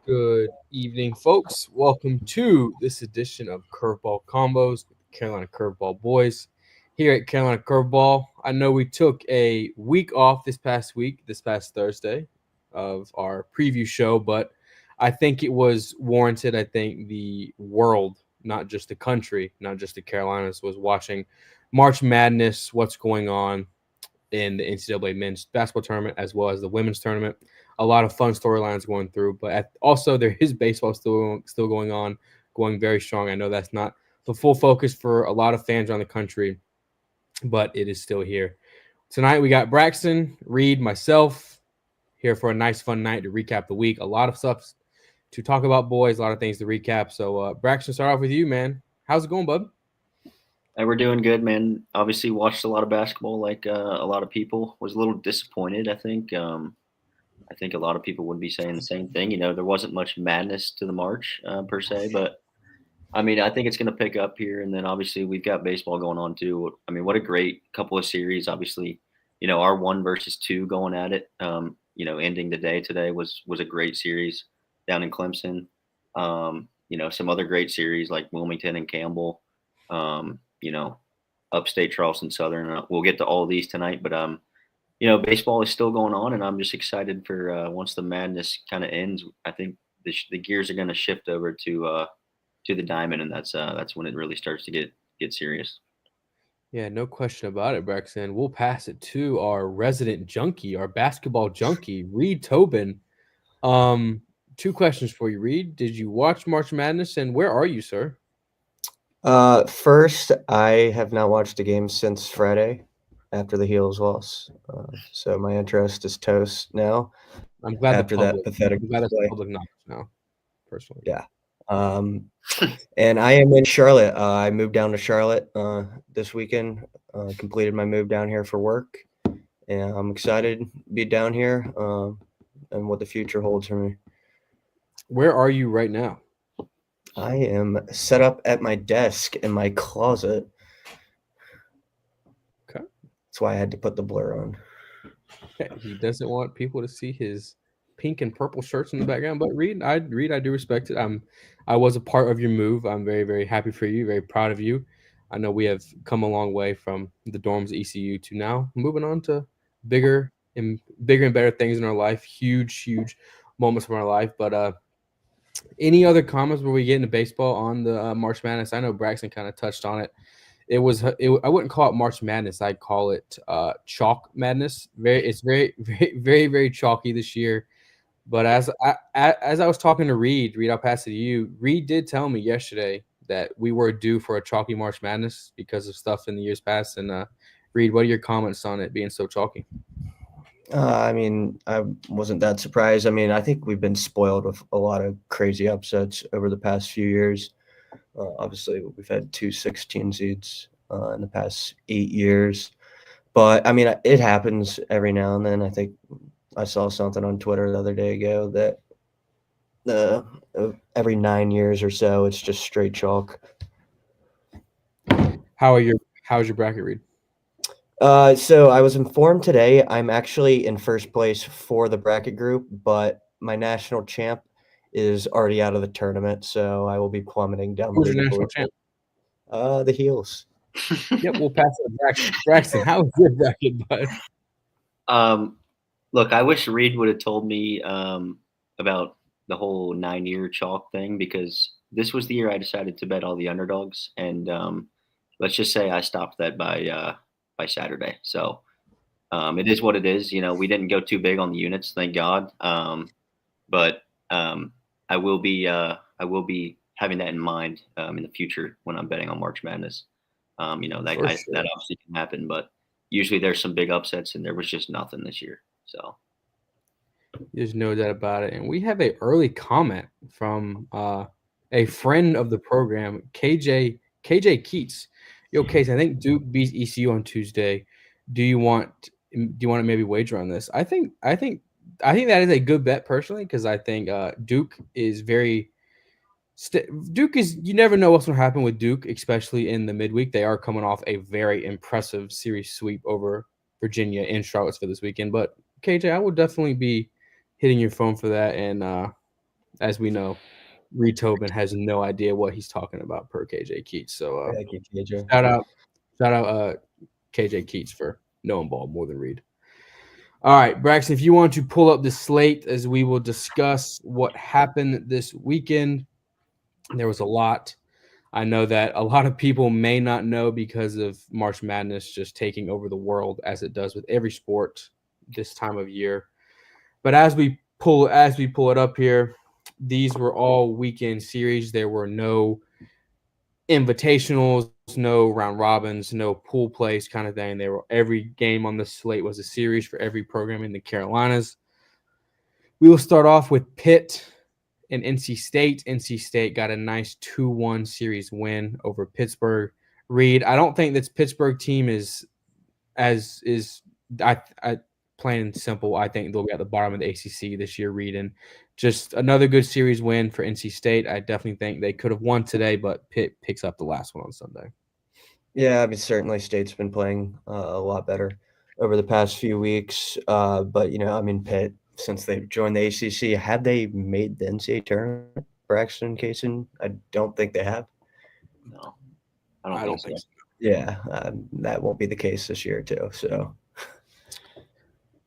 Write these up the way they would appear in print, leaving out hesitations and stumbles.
Good evening, folks. Welcome to this edition of Curveball Convos with the Carolina Curveball Boys. Here at Carolina Curveball, I know we took a week off this past Thursday, of our preview show, but I think it was warranted. I think the world, not just the country, not just the Carolinas, was watching March Madness, what's going on in the NCAA men's basketball tournament as well as the women's tournament. A lot of fun storylines going through, but also there is baseball still going on, going very strong. I know that's not the full focus for a lot of fans around the country, but it is still here. Tonight we got Braxton, Reed, myself here for a nice fun night to recap the week. A lot of stuff to talk about, boys. A lot of things to recap. So Braxton, start off with you, man. How's it going, bud? Hey, we're doing good, man. Obviously, watched a lot of basketball, like a lot of people. Was a little disappointed. I think a lot of people would be saying the same thing. There wasn't much madness to the March per se, but I mean, I think it's going to pick up here. And then obviously we've got baseball going on too. I mean, what a great couple of series. Obviously, our 1 versus 2 going at it. Ending the day today was a great series down in Clemson. Some other great series like Wilmington and Campbell. Um, you know, Upstate Charleston Southern. We'll get to all of these tonight, but baseball is still going on, and I'm just excited for once the madness kind of ends. I think the gears are going to shift over to the diamond, and that's when it really starts to get serious. Yeah, no question about it, Braxton. We'll pass it to our resident junkie, our basketball junkie, Reed Tobin. Um, Two questions for you, Reed. Did you watch March Madness, and where are you, sir? First, I have not watched a game since Friday after the Heels loss. So my interest is toast now I'm glad the after that public. pathetic I'm glad that's display. public knowledge now, personally. Yeah. Um, and I am in Charlotte. I moved down to Charlotte this weekend, completed my move down here for work. And I'm excited to be down here and what the future holds for me. Where are you right now? I am set up at my desk in my closet. Okay. That's why I had to put the blur on. Okay. He doesn't want people to see his pink and purple shirts in the background, but I do respect it. I was a part of your move. I'm very, very happy for you. Very proud of you. I know we have come a long way from the dorms at ECU to now moving on to bigger bigger and better things in our life. Huge, huge moments from our life. But any other comments where we get into baseball on the March Madness? I know Braxton kind of touched on it. I wouldn't call it March Madness. I'd call it chalk madness. It's very, very, very, very chalky this year. But as I was talking to Reed, I'll pass it to you. Reed did tell me yesterday that we were due for a chalky March Madness because of stuff in the years past. And Reed, what are your comments on it being so chalky? I mean, I wasn't that surprised. I mean, I think we've been spoiled with a lot of crazy upsets over the past few years. Obviously, we've had two 16 seeds in the past 8 years. But I mean, it happens every now and then. I think I saw something on Twitter the other day ago that every 9 years or so, it's just straight chalk. How's your bracket, Reed? So I was informed today I'm actually in first place for the bracket group, but my national champ is already out of the tournament, so I will be plummeting down the Who's your national leaderboard. champ? The Heels. Yep, we'll pass it to Braxton. Braxton, how is your bracket, bud? um, Look, I wish Reed would have told me about the whole 9 year chalk thing because this was the year I decided to bet all the underdogs, and let's just say I stopped that by Saturday. So it is what it is. We didn't go too big on the units, thank God. But I will be having that in mind in the future when I'm betting on March Madness. For sure. That obviously can happen, but usually there's some big upsets, and there was just nothing this year. So There's no doubt about it. And we have a early comment from a friend of the program, KJ Keats. Yo, Case, I think Duke beats ECU on Tuesday. Do you want to maybe wager on this? I think that is a good bet personally because I think Duke is very Duke is you never know what's going to happen with Duke, especially in the midweek. They are coming off a very impressive series sweep over Virginia in Charlottesville this weekend. But KJ, I will definitely be hitting your phone for that and as we know, Reed Tobin has no idea what he's talking about per KJ Keats. So Thank you, KJ. shout out KJ Keats for knowing ball more than Reed. All right, Braxton, if you want to pull up the slate as we will discuss what happened this weekend, there was a lot. I know that a lot of people may not know because of March Madness just taking over the world as it does with every sport this time of year. But as we pull it up here, these were all weekend series. There were no invitationals, no round robins, no pool plays kind of thing. They were every game on the slate was a series for every program in the Carolinas. We will start off with Pitt and NC State. NC State got a nice 2-1 series win over Pittsburgh. Reed, I don't think this Pittsburgh team is I plain and simple. I think they'll be at the bottom of the ACC this year, Reed, and just another good series win for NC State. I definitely think they could have won today, but Pitt picks up the last one on Sunday. Yeah, I mean, certainly State's been playing a lot better over the past few weeks. But, I mean, Pitt, since they've joined the ACC, have they made the NCAA tournament, Braxton, Kaysen? I don't think they have. No, I don't think so. Yeah, that won't be the case this year, too. So,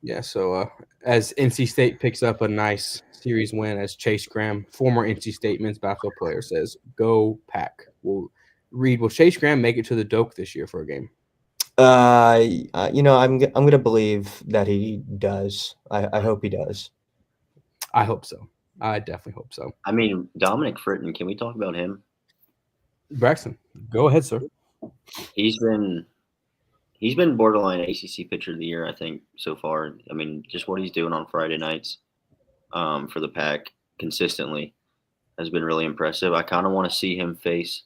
yeah, so as NC State picks up a nice series win, as Chase Graham, former NC State men's basketball player, says, "Go Pack." Reed, will Chase Graham make it to the Doak this year for a game? I'm gonna believe that he does. I hope he does. I hope so. I definitely hope so. I mean, Dominic Fritton, can we talk about him? Braxton, go ahead, sir. He's been borderline ACC pitcher of the year, I think, so far. I mean, just what he's doing on Friday nights for the Pack consistently has been really impressive. I kind of want to see him face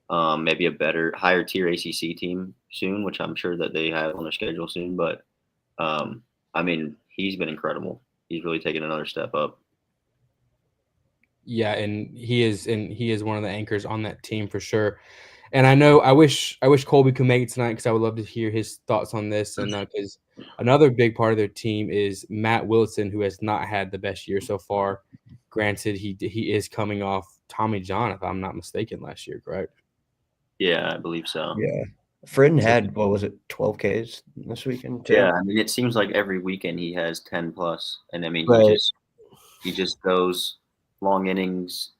maybe a better, higher tier ACC team soon, which I'm sure that they have on their schedule soon. But I mean, he's been incredible. He's really taken another step up. Yeah, and he is one of the anchors on that team for sure. And I wish Colby could make it tonight because I would love to hear his thoughts on this. And because another big part of their team is Matt Wilson, who has not had the best year so far. Granted, he is coming off Tommy John, if I'm not mistaken, last year, correct? Yeah, I believe so. Yeah, Fritton had, what was it, 12 Ks this weekend too? Yeah, I mean, it seems like every weekend he has 10 plus, and I mean, Right. he just goes long innings.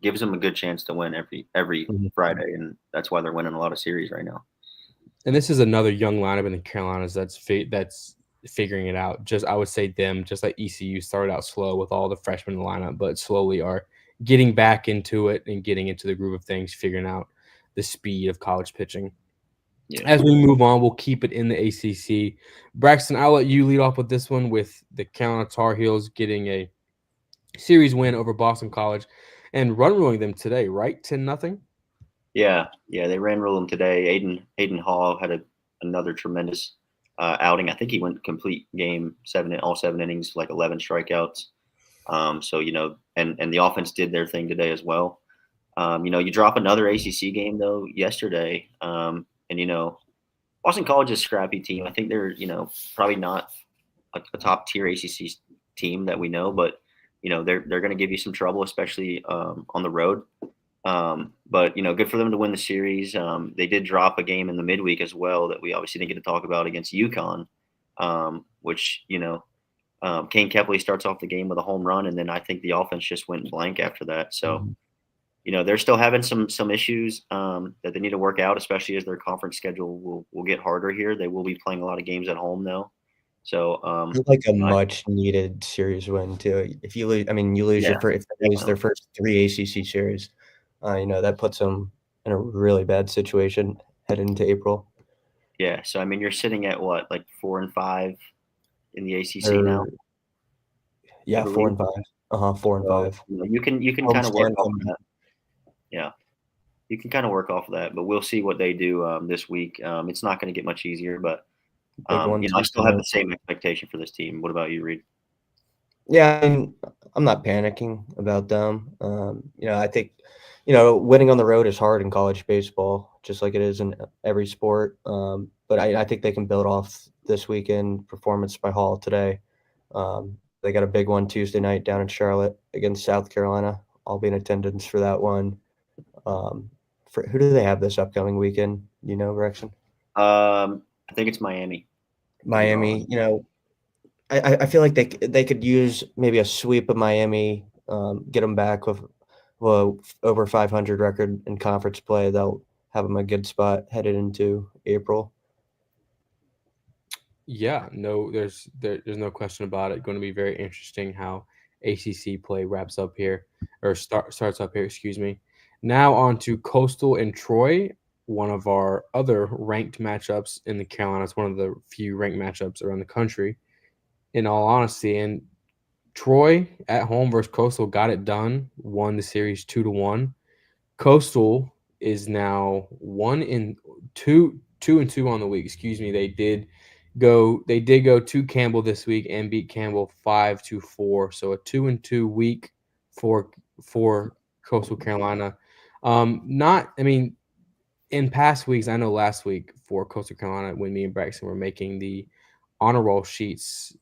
Gives them a good chance to win every Friday, and that's why they're winning a lot of series right now. And this is another young lineup in the Carolinas that's figuring it out. I would say them, just like ECU, started out slow with all the freshmen in the lineup, but slowly are getting back into it and getting into the groove of things, figuring out the speed of college pitching. Yeah. As we move on, we'll keep it in the ACC. Braxton, I'll let you lead off with this one with the Carolina Tar Heels getting a series win over Boston College and run ruling them today, right? 10-0. Yeah, they ran rule them today. Aiden Hall had another tremendous outing. I think he went complete game, all 7 innings, like 11 strikeouts. So and the offense did their thing today as well. You drop another ACC game though yesterday, and Boston College is a scrappy team. I think they're probably not a top tier ACC team that we know, but they're going to give you some trouble, especially on the road. But good for them to win the series. They did drop a game in the midweek as well that we obviously didn't get to talk about against UConn, which Kane Kepley starts off the game with a home run, and then I think the offense just went blank after that. So they're still having some issues that they need to work out, especially as their conference schedule will get harder here. They will be playing a lot of games at home though. So it's like a much needed series win too. If you lose, you lose if they lose their first 3 ACC series, that puts them in a really bad situation heading into April. Yeah, so you're sitting at what, like 4-5 in the ACC now? Yeah, 4-5. 4-5. You can kind of work off of that. Yeah, you can kind of work off of that, but we'll see what they do this week. It's not going to get much easier, but I still have the same expectation for this team. What about you, Reed? Yeah, I'm not panicking about them. I think, winning on the road is hard in college baseball, just like it is in every sport. But I think they can build off this weekend performance by Hall today. They got a big one Tuesday night down in Charlotte against South Carolina. I'll be in attendance for that one. For who do they have this upcoming weekend? You know, Rexon? I think it's Miami. Miami. You know, I feel like they could use maybe a sweep of Miami, get them back with over 500 record in conference play. They'll have them a good spot headed into April. Yeah, no, there's no question about it. Going to be very interesting how ACC play wraps up here or starts up here. Excuse me. Now on to Coastal and Troy, one of our other ranked matchups in the Carolinas, one of the few ranked matchups around the country. In all honesty, and Troy at home versus Coastal got it done, won the series 2-1. Coastal is now 2-2 on the week. Excuse me. They did go to Campbell this week and beat Campbell 5-4. So a 2-2 week for Coastal Carolina. Not I mean, in past weeks, I know last week for Coastal Carolina when me and Braxton were making the honor roll sheets,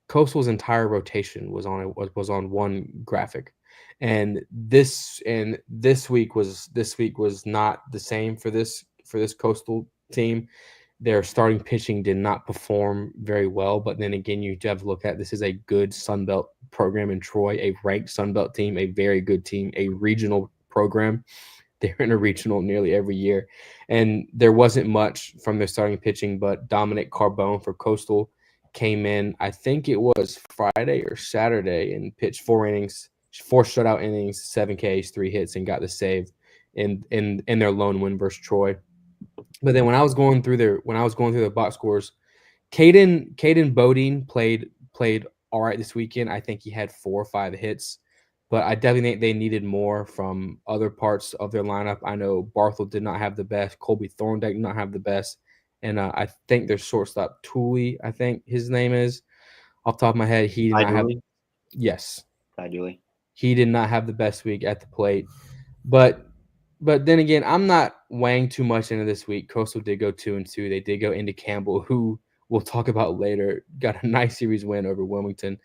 Coastal's entire rotation was on one graphic, and this week was not the same for this Coastal team. Their starting pitching did not perform very well, but then again, you have to look at this is a good Sun Belt program in Troy, a ranked Sun Belt team, a very good team, a regional program. They're in a regional nearly every year, and there wasn't much from their starting pitching, but Dominic Carbone for Coastal came in, I think it was Friday or Saturday, and pitched 4 innings, 4 shutout innings, 7 Ks, 3 hits, and got the save in their lone win versus Troy. But then when I was going through the box scores, Caden Bodine played all right this weekend. I think he had 4 or 5 hits, but I definitely think they needed more from other parts of their lineup. I know Barthel did not have the best. Colby Thorndike did not have the best. And I think their shortstop, Tooley, I think his name is, off the top of my head, he did not have – yes. Ty Dooley. He did not have the best week at the plate. But then again, I'm not weighing too much into this week. Coastal did go 2-2. They did go into Campbell, who we'll talk about later, got a nice series win over Wilmington.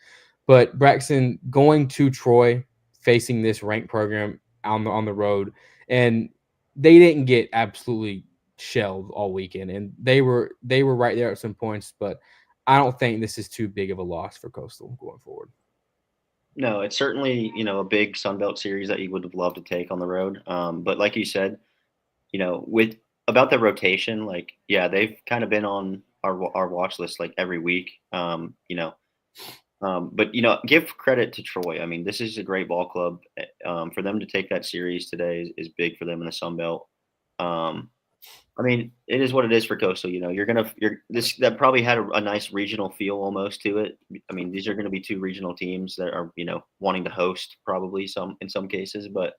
But Braxton going to Troy, facing this ranked program on the road, and they didn't get absolutely shelled all weekend, and they were right there at some points. But I don't think this is too big of a loss for Coastal going forward. No, it's certainly, a big Sun Belt series that you would have loved to take on the road. But like you said, with about the rotation, like, yeah, they've kind of been on our watch list like every week. But give credit to Troy. I mean, this is a great ball club. For them to take that series today is big for them in the Sun Belt. I mean, it is what it is for Coastal. That probably had a nice regional feel almost to it. I mean, these are going to be two regional teams that are wanting to host probably in some cases, but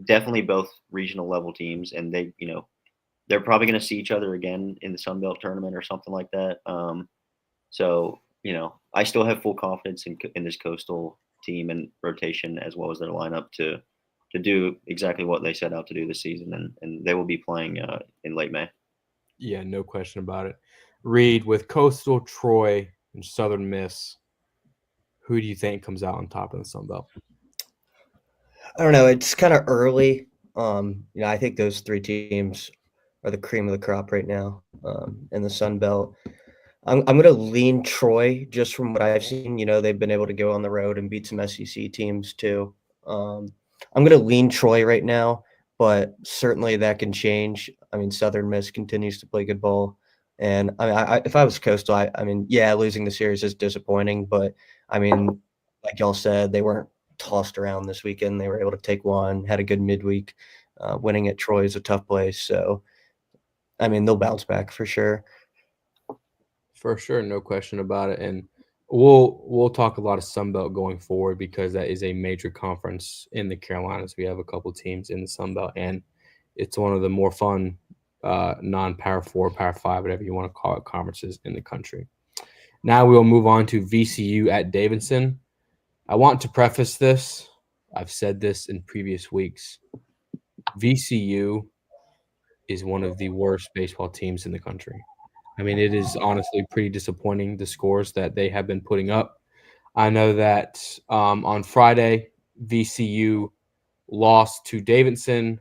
definitely both regional level teams, and they're probably going to see each other again in the Sun Belt tournament or something like that. So I still have full confidence in this Coastal team and rotation as well as their lineup to do exactly what they set out to do this season, and they will be playing in late May. Yeah, no question about it. Reed, with Coastal, Troy, and Southern Miss, who do you think comes out on top in the Sun Belt? I don't know. It's kind of early. I think those three teams are the cream of the crop right now in the Sun Belt. I'm going to lean Troy just from what I've seen. They've been able to go on the road and beat some SEC teams too. I'm going to lean Troy right now, but certainly that can change. I mean, Southern Miss continues to play good ball. And if I was Coastal, I mean, yeah, losing the series is disappointing, but I mean, like y'all said, they weren't tossed around this weekend. They were able to take one, had a good midweek. Winning at Troy is a tough place. So, I mean, they'll bounce back for sure. For sure, no question about it. And we'll talk a lot of Sun Belt going forward because that is a major conference in the Carolinas. We have a couple teams in the Sun Belt, and it's one of the more fun non-Power 4, Power 5, whatever you want to call it, conferences in the country. Now we'll move on to VCU at Davidson. I want to preface this. I've said this in previous weeks. VCU is one of the worst baseball teams in the country. I mean, it is honestly pretty disappointing, the scores that they have been putting up. I know that on Friday, VCU lost to Davidson.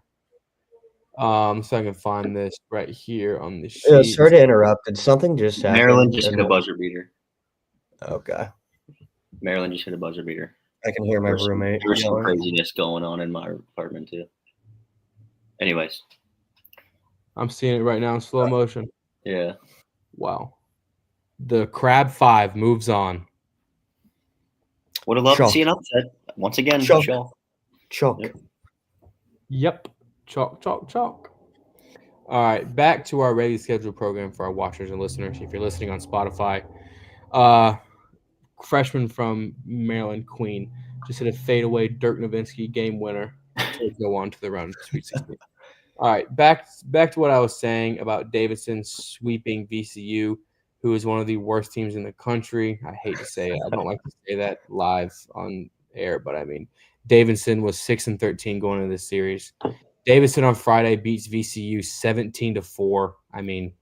So I can find this right here on the Yeah, sheet. sorry to interrupt. Did something just happen? Maryland just hit a buzzer beater. Okay. Maryland just hit a buzzer beater. I can hear my roommate. There was some yelling. craziness going on in my apartment too. Anyways, I'm seeing it right now in slow motion. yeah. Wow. The Crab 5 moves on. Would have loved to Chalk. see an upset. Once again, Chalk. Shaw. Chalk. Yep. Yep. Chalk, chalk, chalk. All right, back to our regularly scheduled program for our watchers and listeners. If you're listening on Spotify, freshman from Maryland, Queen, just hit a fadeaway Dirk Nowitzki game winner to go on to the round of Sweet 16. All right, back to what I was saying about Davidson sweeping VCU, who is one of the worst teams in the country. I hate to say it. I don't like to say that live on air, but I mean, Davidson was 6-13 going into this series. Davidson on Friday beats VCU 17-4. I mean,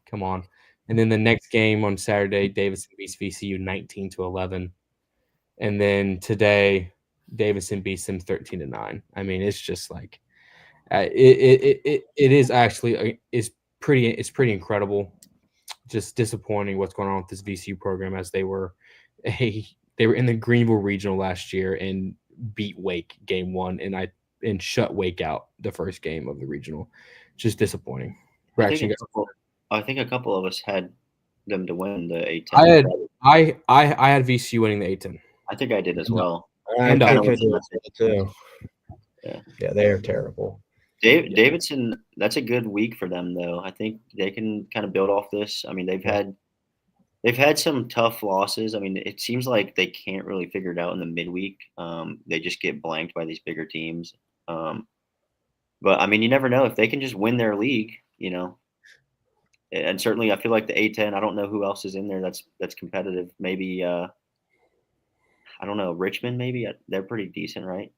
come on. And then the next game on Saturday, Davidson beats VCU 19-11. And then today, Davidson beats them 13-9. I mean, it's just like it is actually it's pretty incredible. Just disappointing what's going on with this VCU program, as they were in the Greenville Regional last year and beat Wake game 1 and shut Wake out the first game of the regional. Just disappointing. I think a couple of us had them to win the A10. I had VCU winning the A10. I think I did as well. I think I did too. Yeah, they are terrible. Davidson, that's a good week for them, though. I think they can kind of build off this. I mean, they've had some tough losses. I mean, it seems like they can't really figure it out in the midweek. They just get blanked by these bigger teams. But I mean, you never know if they can just win their league, you know. And certainly, I feel like the A10. I don't know who else is in there that's competitive. Maybe I don't know, Richmond. Maybe they're pretty decent, right?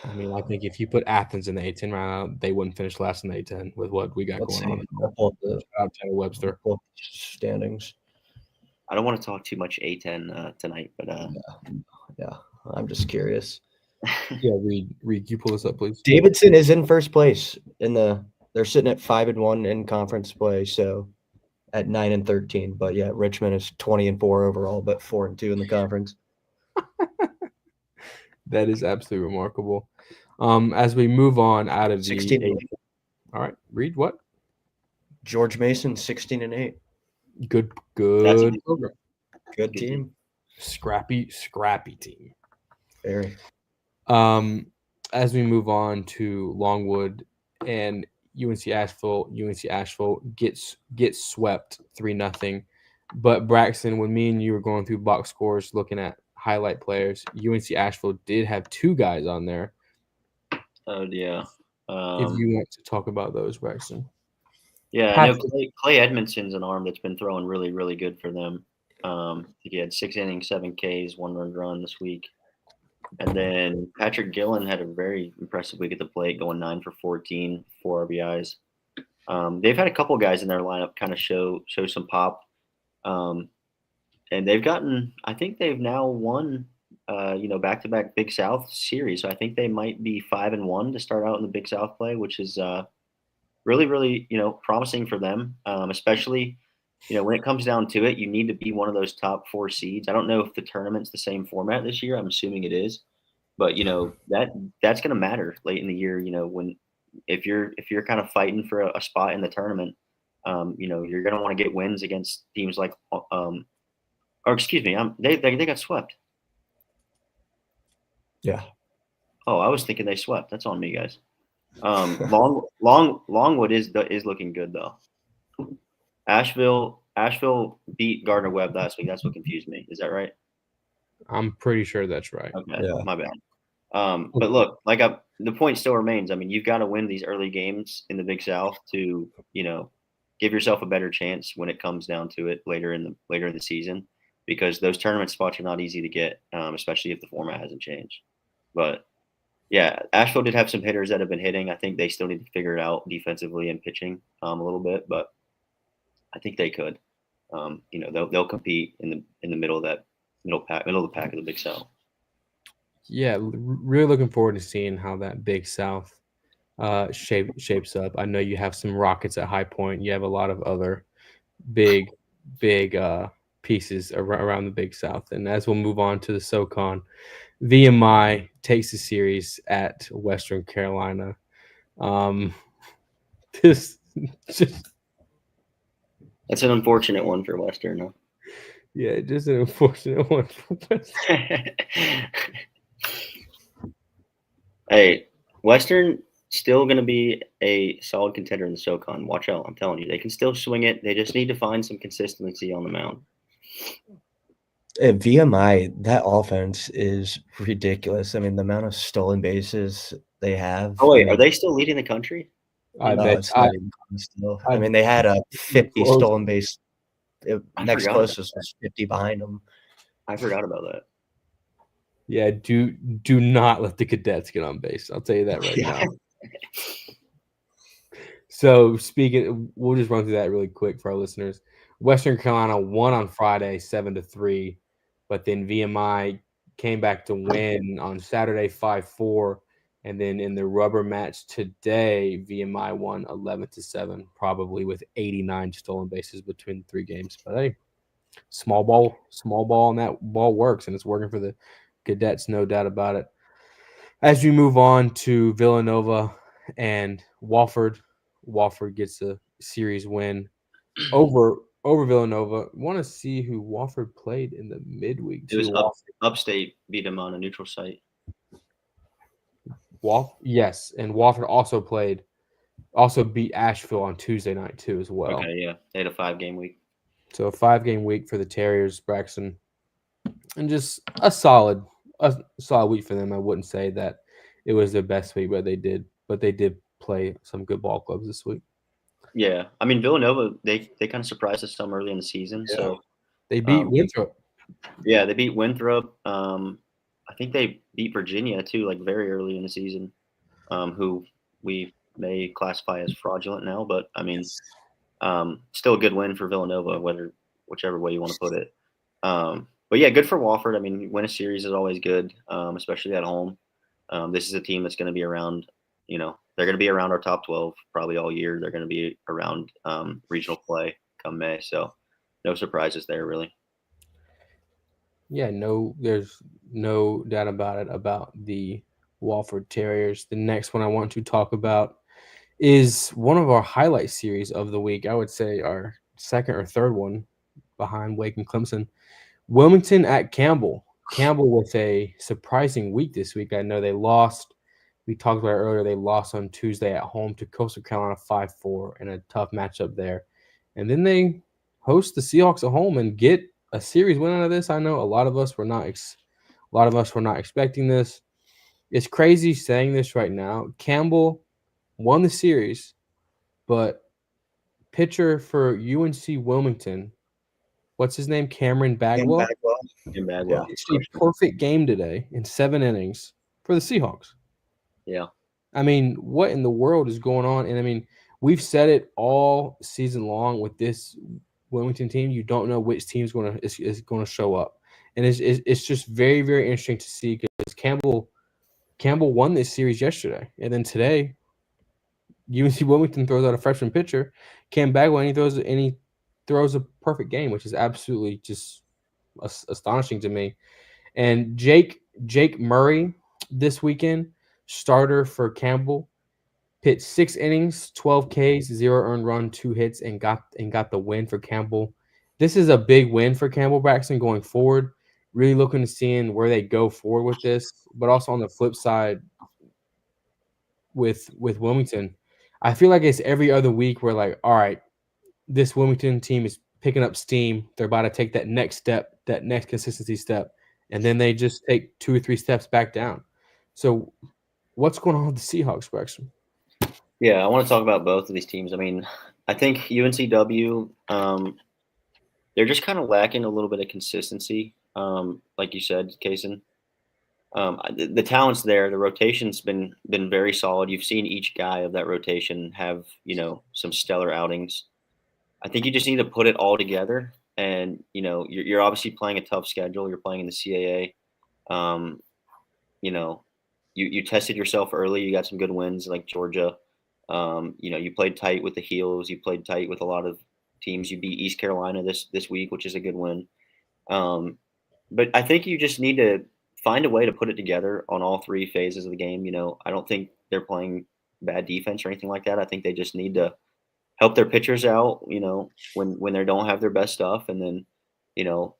I mean, I think if you put Athens in the A10 right now, they wouldn't finish last in the A10 with what we got going on. I'll pull up the Webster standings. I don't want to talk too much A10 tonight, but yeah, I'm just curious. Yeah, Reed, you pull this up, please. Davidson is in first place they're sitting at 5-1 in conference play, so at 9-13. But yeah, Richmond is 20-4 overall, but 4-2 in the conference. That is absolutely remarkable. As we move on out of 16. All right, Reed, what? George Mason 16-8. Good program. Good team. Scrappy team. Very. As we move on to Longwood and UNC Asheville gets swept 3-0. But Braxton, when me and you were going through box scores looking at highlight players, UNC Asheville did have 2 guys on there. Oh yeah. If you want to talk about those, Braxton. Yeah, I know Clay Edmondson's an arm that's been throwing really, really good for them. He had 6 innings, 7 Ks, 1 run this week. And then Patrick Gillen had a very impressive week at the plate, going 9 for 14, 4 RBIs. They've had a couple guys in their lineup kind of show some pop. And they've gotten, I think they've now won, back-to-back Big South series. So I think they might be 5-1 to start out in the Big South play, which is really, really, promising for them, especially, when it comes down to it, you need to be one of those top 4 seeds. I don't know if the tournament's the same format this year. I'm assuming it is, but that's going to matter late in the year. If you're kind of fighting for a spot in the tournament, you're going to want to get wins against teams like, they got swept. Yeah. Oh, I was thinking they swept. That's on me, guys. Longwood is looking good though. Asheville beat Gardner-Webb last week. That's what confused me. Is that right? I'm pretty sure that's right. Okay, yeah. My bad. But look, the point still remains. I mean, you've got to win these early games in the Big South to, give yourself a better chance when it comes down to it later in the season, because those tournament spots are not easy to get, especially if the format hasn't changed. But yeah, Asheville did have some hitters that have been hitting. I think they still need to figure it out defensively and pitching a little bit, but I think they could. They'll compete in the middle of that middle of the pack of the Big South. Yeah, really looking forward to seeing how that Big South shapes up. I know you have some Rockets at High Point. You have a lot of other big pieces around the Big South. And as we'll move on to the SoCon, VMI takes the series at Western Carolina. This just That's an unfortunate one for Western. Huh? yeah, just an unfortunate one for Western. Hey, Western still going to be a solid contender in the SoCon. Watch out. I'm telling you, they can still swing it. They just need to find some consistency on the mound. At VMI, that offense is ridiculous. I mean, the amount of stolen bases they have. Oh, wait, I are mean, they still leading the country? I no, bet it's not even close still. I I mean, they had a 50 close. stolen base. I Next forgot about closest was 50 behind them. I forgot about that. Yeah, do not let the cadets get on base. I'll tell you that right now. So we'll just run through that really quick for our listeners. Western Carolina won on Friday 7-3, but then VMI came back to win on Saturday 5-4. And then in the rubber match today, VMI won 11-7, probably with 89 stolen bases between the 3 games. But hey, small ball, and that ball works, and it's working for the cadets, no doubt about it. As we move on to Villanova and Wofford, Wofford gets a series win over Villanova. Want to see who Wofford played in the midweek It was too. Upstate beat them on a neutral site. Yes, and Wofford also beat Asheville on Tuesday night too as well. Okay, yeah, they had a 5-game week. So a 5-game week for the Terriers, Braxton, and just a solid week for them. I wouldn't say that it was their best week, but they did play some good ball clubs this week. Yeah, I mean Villanova, they kind of surprised us some early in the season. Yeah. So They beat Winthrop. Yeah, they beat Winthrop. I think they beat Virginia too, like very early in the season. Who we may classify as fraudulent now, but I mean, still a good win for Villanova, whichever way you want to put it. But yeah, good for Wofford. I mean, win a series is always good, especially at home. This is a team that's going to be around. They're going to be around our top 12 probably all year. They're going to be around regional play come May. So no surprises there, really. Yeah, there's no doubt about it about the Wofford Terriers. The next one I want to talk about is one of our highlight series of the week. I would say our second or third one behind Wake and Clemson. Wilmington at Campbell. Campbell with a surprising week this week. I know they lost. We talked about it earlier. They lost on Tuesday at home to Coastal Carolina 5-4 in a tough matchup there. And then they host the Seahawks at home and get a series win out of this. I know a lot of us were not expecting this. It's crazy saying this right now. Campbell won the series, but pitcher for UNC Wilmington, what's his name? Cameron Bagwell. In Bagwell. It's a perfect game today in 7 innings for the Seahawks. Yeah. I mean, what in the world is going on? And I mean, we've said it all season long with this Wilmington team. You don't know which team is going to show up, and it's just very, very interesting to see because Campbell won this series yesterday, and then today, UNC Wilmington throws out a freshman pitcher, Cam Bagwell, and he throws a perfect game, which is absolutely just astonishing to me. And Jake Murray this weekend, starter for Campbell, pitched 6 innings, 12 Ks, 0 earned run, 2 hits, and got the win for Campbell. This is a big win for Campbell Braxton going forward. Really looking to seeing where they go forward with this, but also on the flip side with Wilmington, I feel like it's every other week we're like, all right, this Wilmington team is picking up steam. They're about to take that next step, that next consistency step, and then they just take 2 or 3 steps back down. So what's going on with the Seahawks, Braxton? Yeah, I want to talk about both of these teams. I mean, I think UNCW, they're just kind of lacking a little bit of consistency. Like you said, Kaysen. The talent's there. The rotation's been very solid. You've seen each guy of that rotation have some stellar outings. I think you just need to put it all together. And you're obviously playing a tough schedule. You're playing in the CAA. You know, you tested yourself early. You got some good wins like Georgia. You played tight with the Heels. You played tight with a lot of teams. You beat East Carolina this week, which is a good win. But I think you just need to find a way to put it together on all three phases of the game. I don't think they're playing bad defense or anything like that. I think they just need to help their pitchers out, when they don't have their best stuff. And then, you know,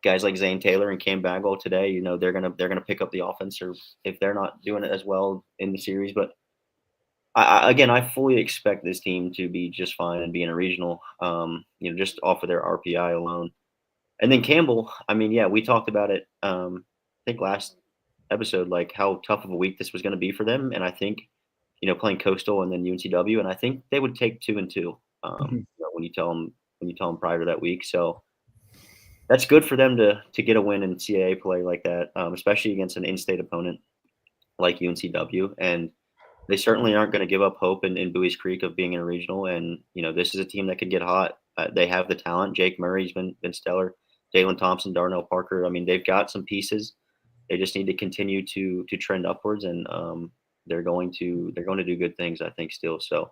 guys like Zane Taylor and Cam Bagwell today, they're gonna pick up the offense, or if they're not doing it as well in the series. But again, I fully expect this team to be just fine and be in a regional, just off of their RPI alone. And then Campbell, I mean, yeah, we talked about it, I think last episode, like how tough of a week this was going to be for them. And I think, playing Coastal and then UNCW, and I think they would take 2-2, when you tell them prior to that week. So that's good for them to get a win in CAA play like that, especially against an in-state opponent like UNCW. And they certainly aren't going to give up hope in Bowie's Creek of being in a regional. And this is a team that could get hot. They have the talent. Jake Murray's been stellar. Dalen Thompson, Darnell Parker. I mean, they've got some pieces. They just need to continue to trend upwards, and they're going to do good things, I think, still. So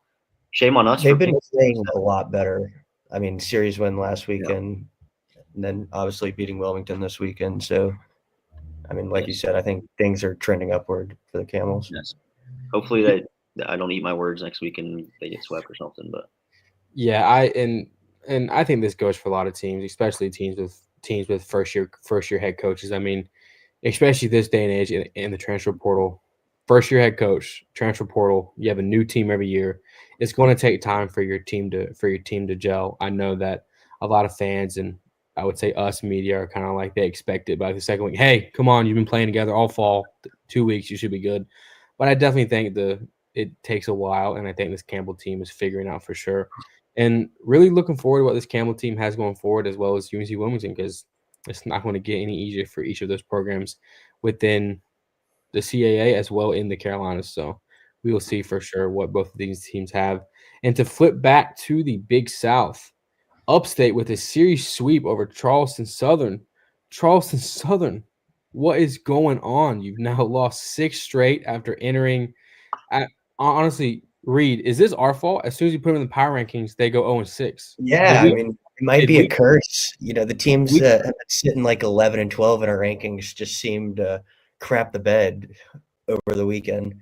shame on us. They've been playing a lot better. I mean, series win last weekend, and then obviously beating Wilmington this weekend. So, I mean, like you said, I think things are trending upward for the Camels. Yes. Hopefully I don't eat my words next week and they get swept or something. But yeah, I think this goes for a lot of teams, especially teams with first year head coaches. I mean, especially this day and age in the transfer portal, first year head coach, transfer portal, you have a new team every year. It's going to take time for your team to gel. I know that a lot of fans, and I would say us media, are kind of like they expect it by the second week. Hey, come on, you've been playing together all fall, 2 weeks, you should be good. But I definitely think it takes a while, and I think this Campbell team is figuring out for sure. And really looking forward to what this Campbell team has going forward, as well as UNC Wilmington, because it's not going to get any easier for each of those programs within the CAA as well in the Carolinas. So we will see for sure what both of these teams have. And to flip back to the Big South, Upstate with a series sweep over Charleston Southern. Charleston Southern, what is going on? You've now lost 6 straight after entering. Honestly, Reed, is this our fault? As soon as you put them in the power rankings, they go 0-6. Yeah, I mean, it might be a curse. The teams that have been sitting like 11 and 12 in our rankings just seemed to crap the bed over the weekend.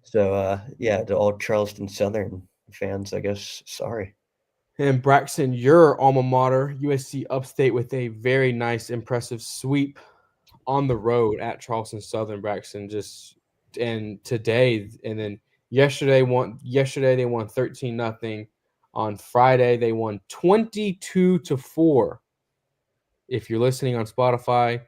So, to all Charleston Southern fans, I guess, sorry. And Braxton, your alma mater, USC Upstate, with a very nice, impressive sweep on the road at Charleston Southern. Braxton today, and then yesterday they won 13-0. On Friday they won 22-4. If you're listening on Spotify,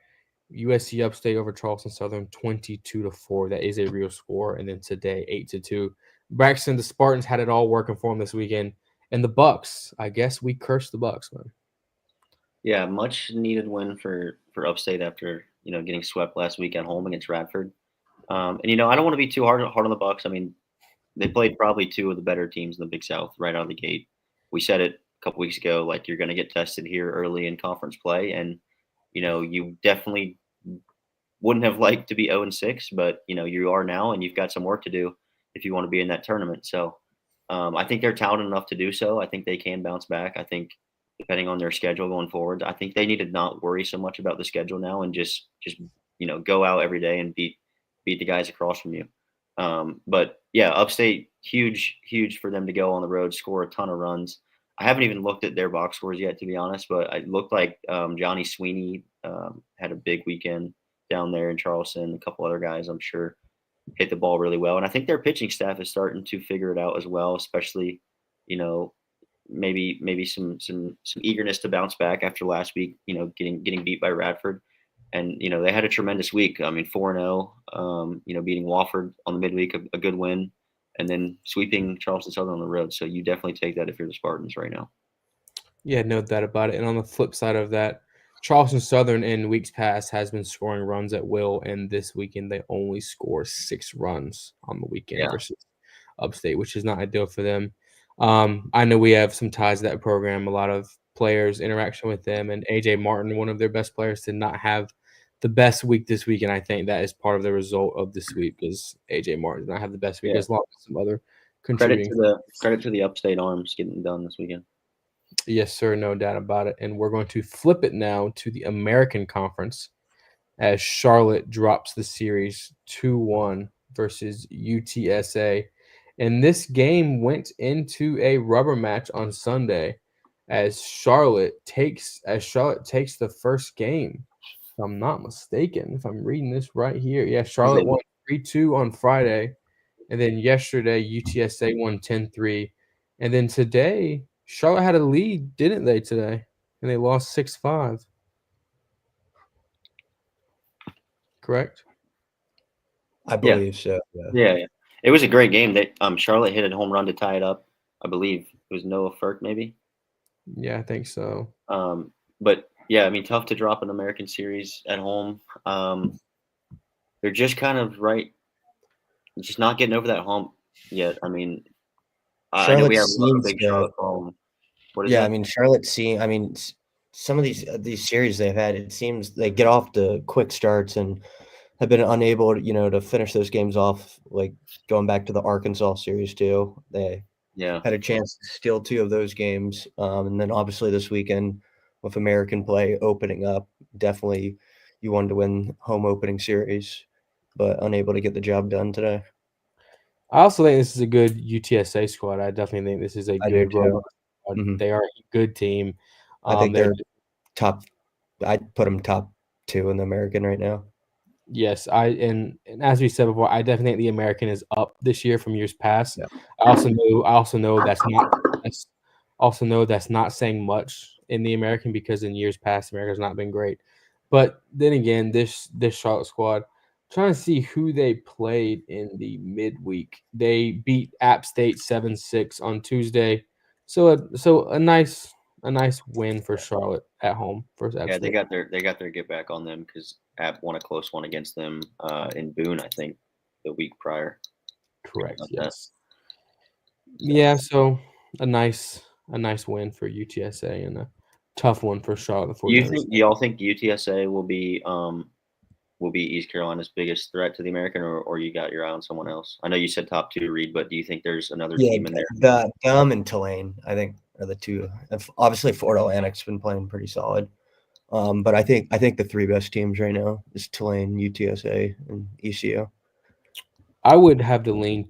USC Upstate over Charleston Southern 22-4. That is a real score. And then today 8-2. Braxton, the Spartans had it all working for them this weekend. And the Bucks, I guess we cursed the Bucks, man. Yeah, much needed win for Upstate after getting swept last week at home against Radford. And I don't want to be too hard on the Bucks. I mean, they played probably 2 of the better teams in the Big South right out of the gate. We said it a couple weeks ago, like you're going to get tested here early in conference play, and you definitely wouldn't have liked to be 0-6, but you are now, and you've got some work to do if you want to be in that tournament. So I think they're talented enough to do so. I think they can bounce back. I think depending on their schedule going forward, I think they need to not worry so much about the schedule now and just go out every day and beat the guys across from you. But yeah, Upstate, huge for them to go on the road, score a ton of runs. I haven't even looked at their box scores yet, to be honest, but it looked like Johnny Sweeney had a big weekend down there in Charleston. A couple other guys, I'm sure, hit the ball really well. And I think their pitching staff is starting to figure it out as well, especially, maybe some eagerness to bounce back after last week, getting beat by Radford. And, they had a tremendous week. I mean, 4-0, beating Wofford on the midweek, a good win, and then sweeping Charleston Southern on the road. So you definitely take that if you're the Spartans right now. Yeah, no doubt about it. And on the flip side of that, Charleston Southern in weeks past has been scoring runs at will, and this weekend they only score 6 runs on the weekend versus Upstate, which is not ideal for them. I know we have some ties to that program, a lot of players, interaction with them, and AJ Martin, one of their best players, did not have the best week this week, and I think that is part of the result of this week because AJ Martin did not have the best week Yeah. as long as some other Credit contributing. to the Upstate Arms getting done this weekend. Yes, sir, no doubt about it. And we're going to flip it now to the American Conference as Charlotte drops the series 2-1 versus UTSA. And this game went into a rubber match on Sunday as Charlotte takes the first game. If I'm not mistaken, if I'm reading this right here. Yeah, Charlotte won 3-2 on Friday. And then yesterday, UTSA won 10-3. And then today, Charlotte had a lead, didn't they, today? And they lost 6-5. Correct? I believe so. Yeah. It was a great game. Charlotte hit a home run to tie it up. I believe it was Noah Furk, maybe. Yeah, I think so. But yeah, I mean, tough to drop an American series at home. They're just kind of just not getting over that hump yet. I mean, I know we have a big Charlotte problem. What is that? I mean, some of these series they've had, it seems they get off to quick starts and have been unable to finish those games off, like going back to the Arkansas series too. They had a chance to steal 2 of those games. And then obviously this weekend with American play opening up, definitely you wanted to win home opening series, but unable to get the job done today. I also think this is a good UTSA squad. I definitely think this is a good squad. Mm-hmm. They are a good team. I think they're top. I'd put them top 2 in the American right now. Yes, and as we said before, I definitely think the American is up this year from years past. Yeah. I also know that's not saying much in the American because in years past America's not been great. But then again, this Charlotte squad, trying to see who they played in the midweek. They beat App State 7-6 on Tuesday. So a nice win for Charlotte at home versus App State. They got their get back on them because App won a close one against them in Boone, I think, the week prior. Correct. Yes. Yeah. So a nice win for UTSA and a tough one for Charlotte. Do y'all think UTSA will be East Carolina's biggest threat to the American, or you got your eye on someone else? I know you said top 2, Reed, but do you think there's another team in there? And Tulane, I think, are the 2. Obviously, Florida Atlantic's been playing pretty solid. But I think the 3 best teams right now is Tulane, UTSA, and ECU. I would have to lean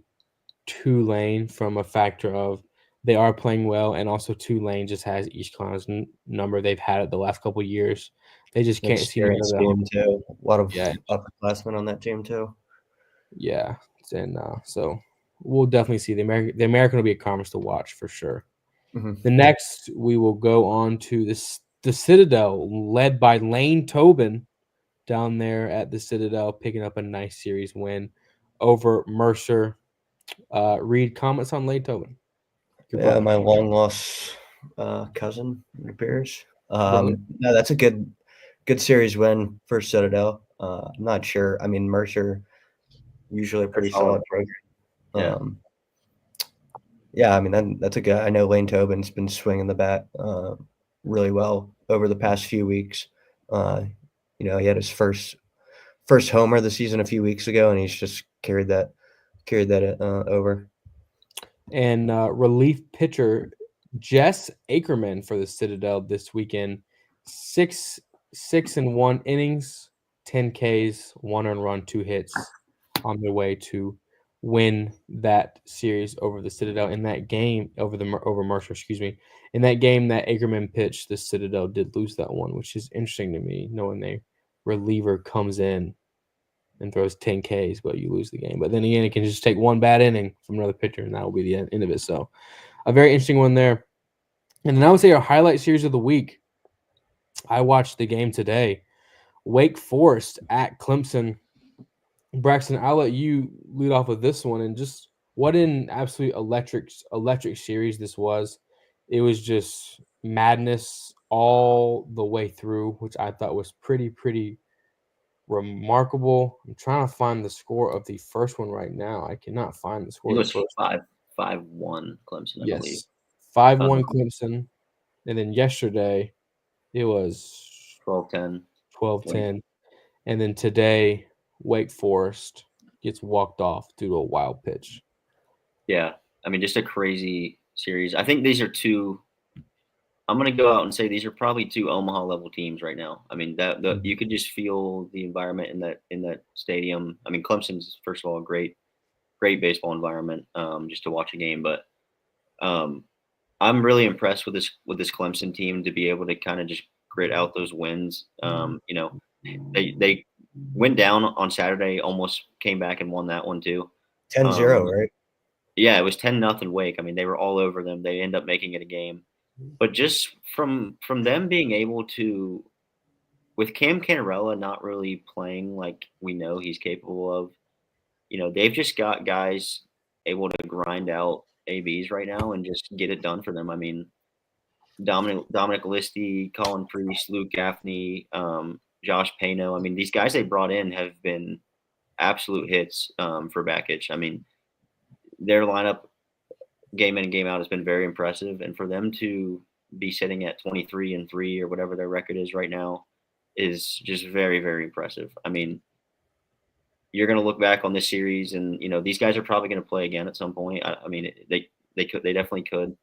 Tulane from a factor of they are playing well, and also Tulane just has East Carolina's number they've had it the last couple of years. They just can't seem to get team too. A lot of upperclassmen on that team too. Yeah, and so we'll definitely see the American will be a conference to watch for sure. Mm-hmm. The next we will go on to the Citadel, led by Lane Tobin down there at the Citadel, picking up a nice series win over Mercer. Read comments on Lane Tobin. My long lost cousin, it appears. No, that's a good series win for Citadel. I'm not sure. I mean, Mercer usually a pretty solid program. I mean that's a good. I know Lane Tobin's been swinging the bat really well over the past few weeks. He had his first homer of the season a few weeks ago, and he's just carried that over. And relief pitcher Jess Ackerman for the Citadel this weekend, 6-1 innings, 10 Ks, 1 earned run, 2 hits, on their way to win that series over the Citadel. In that game over Mercer, in that game that Ackerman pitched, the Citadel did lose that one, which is interesting to me, knowing a reliever comes in and throws 10 Ks, but you lose the game. But then again, it can just take one bad inning from another pitcher, and that will be the end of it. So a very interesting one there. And then I would say our highlight series of the week, I watched the game today. Wake Forest at Clemson. Braxton, I'll let you lead off with this one, and just what an absolute electric series this was. It was just madness all the way through, which I thought was pretty remarkable. I'm trying to find the score of the first one right now. I cannot find the score. It was 5. 5-1 Clemson, I believe. Yes, 5-1 Clemson, and then yesterday it was 12-10. 12-10, and then today Wake Forest gets walked off due to a wild pitch. Yeah, I mean, just a crazy series. I think these are two. I'm gonna go out and say these are probably two Omaha level teams right now. I mean, you could just feel the environment in that stadium. I mean, Clemson's first of all a great baseball environment, just to watch a game. But um, I'm really impressed with this Clemson team to be able to kind of just grit out those wins. They went down on Saturday, almost came back and won that one too. 10-0, right? Yeah, it was 10-0 Wake. I mean, they were all over them. They end up making it a game. But just from them being able to, with Cam Cannarella not really playing like we know he's capable of, they've just got guys able to grind out ABs right now and just get it done for them. I mean, Dominic Listi, Colin Priest, Luke Gaffney, Josh Pano. I mean, these guys they brought in have been absolute hits for Bakich. I mean, their lineup game in and game out has been very impressive, and for them to be sitting at 23-3 or whatever their record is right now is just very, very impressive. I mean, you're going to look back on this series, and these guys are probably going to play again at some point. I mean, they definitely could,